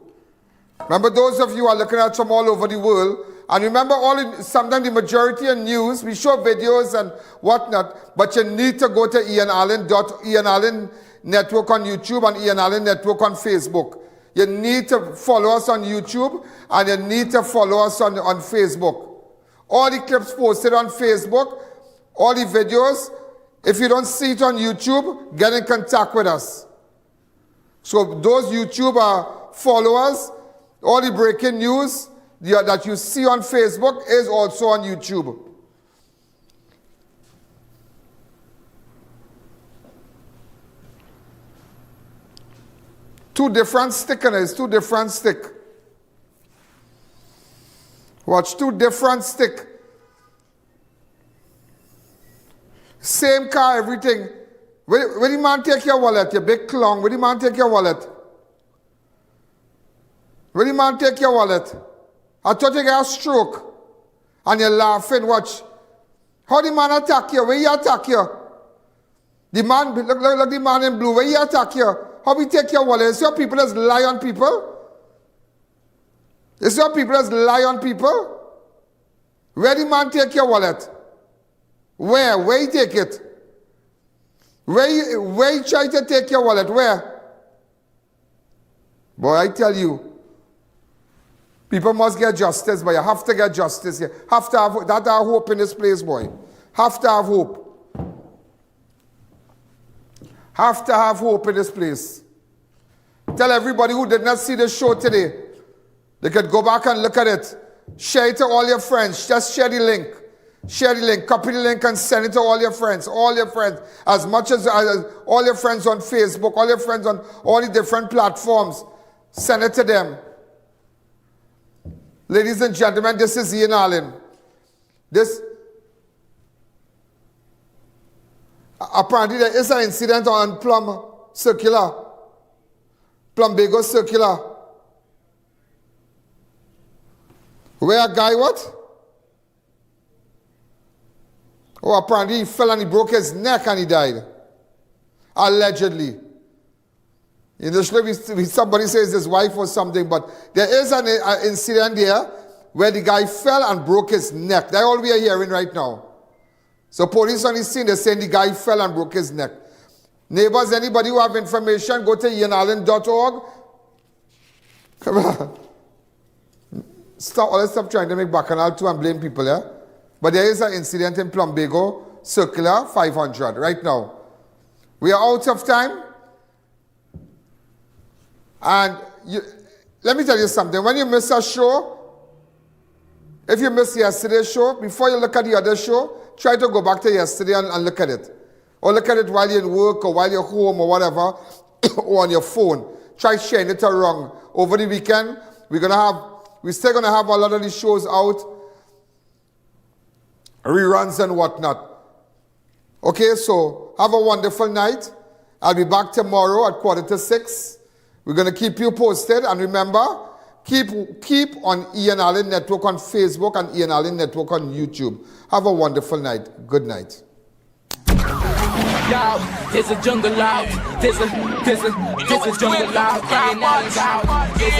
Remember, those of you who are looking at from all over the world, and remember, sometimes the majority of news, we show videos and whatnot, but you need to go to I.A.N Network on YouTube and I.A.N Network on Facebook. You need to follow us on YouTube and you need to follow us on Facebook. All the clips posted on Facebook, all the videos, if you don't see it on YouTube, get in contact with us. So those YouTube followers, all the breaking news that you see on Facebook is also on YouTube. Two different stickers, two different stick. Watch, two different stick. Same car, everything. Where the man take your wallet, you big clown? Where the man take your wallet? Where the man take your wallet? I thought you got a stroke. And you're laughing, watch. How the man attack you? Where he attack you? The man, look the man in blue, where he attack you? How we take your wallet? Is your people that lie on people? Is your people that lie on people? Where the man take your wallet? Where? Where you take it? Where you try to take your wallet? Where? Boy, I tell you, people must get justice, but you have to get justice. You have to have that hope in this place, boy. Have to have hope. Have to have hope in this place. Tell everybody who did not see the show today, they could go back and look at it. Share it to all your friends. Just share the link. Share the link. Copy the link and send it to all your friends. All your friends. As much as all your friends on Facebook, all your friends on all the different platforms. Send it to them. Ladies and gentlemen, this is I.A.N. Apparently there is an incident on Plumbago Circular. Where a guy what? Oh, apparently he fell and he broke his neck and he died. Allegedly. In the story, somebody says his wife or something, but there is an incident there where the guy fell and broke his neck. That's all we are hearing right now. So police on the scene, they're saying the guy fell and broke his neck. Neighbors, anybody who have information, go to ianalleyne.org. Come on. Let's stop trying to make bacchanal too and blame people, yeah? But there is an incident in Plumbago Circular 500 right now. We are out of time. And let me tell you something. When you miss a show, if you missed yesterday's show, before you look at the other show, try to go back to yesterday and look at it. Or look at it while you're in work or while you're home or whatever, or on your phone. Try sharing it around. Over the weekend, we're still going to have a lot of these shows out, reruns and whatnot. Okay, so have a wonderful night. I'll be back tomorrow at 5:45. We're going to keep you posted. And remember, keep on I.A.N Network on Facebook and I.A.N Network on YouTube. Have a wonderful night. Good night. Yo, there's a jungle out. There's a jungle out. There's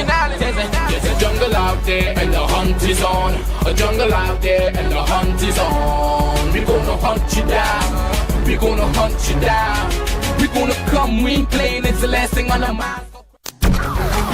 a jungle out there and the hunt is on. A jungle out there and the hunt is on. We're gonna hunt you down. We're gonna hunt you down. We're gonna come, we ain't playing, it's the last thing on our mind.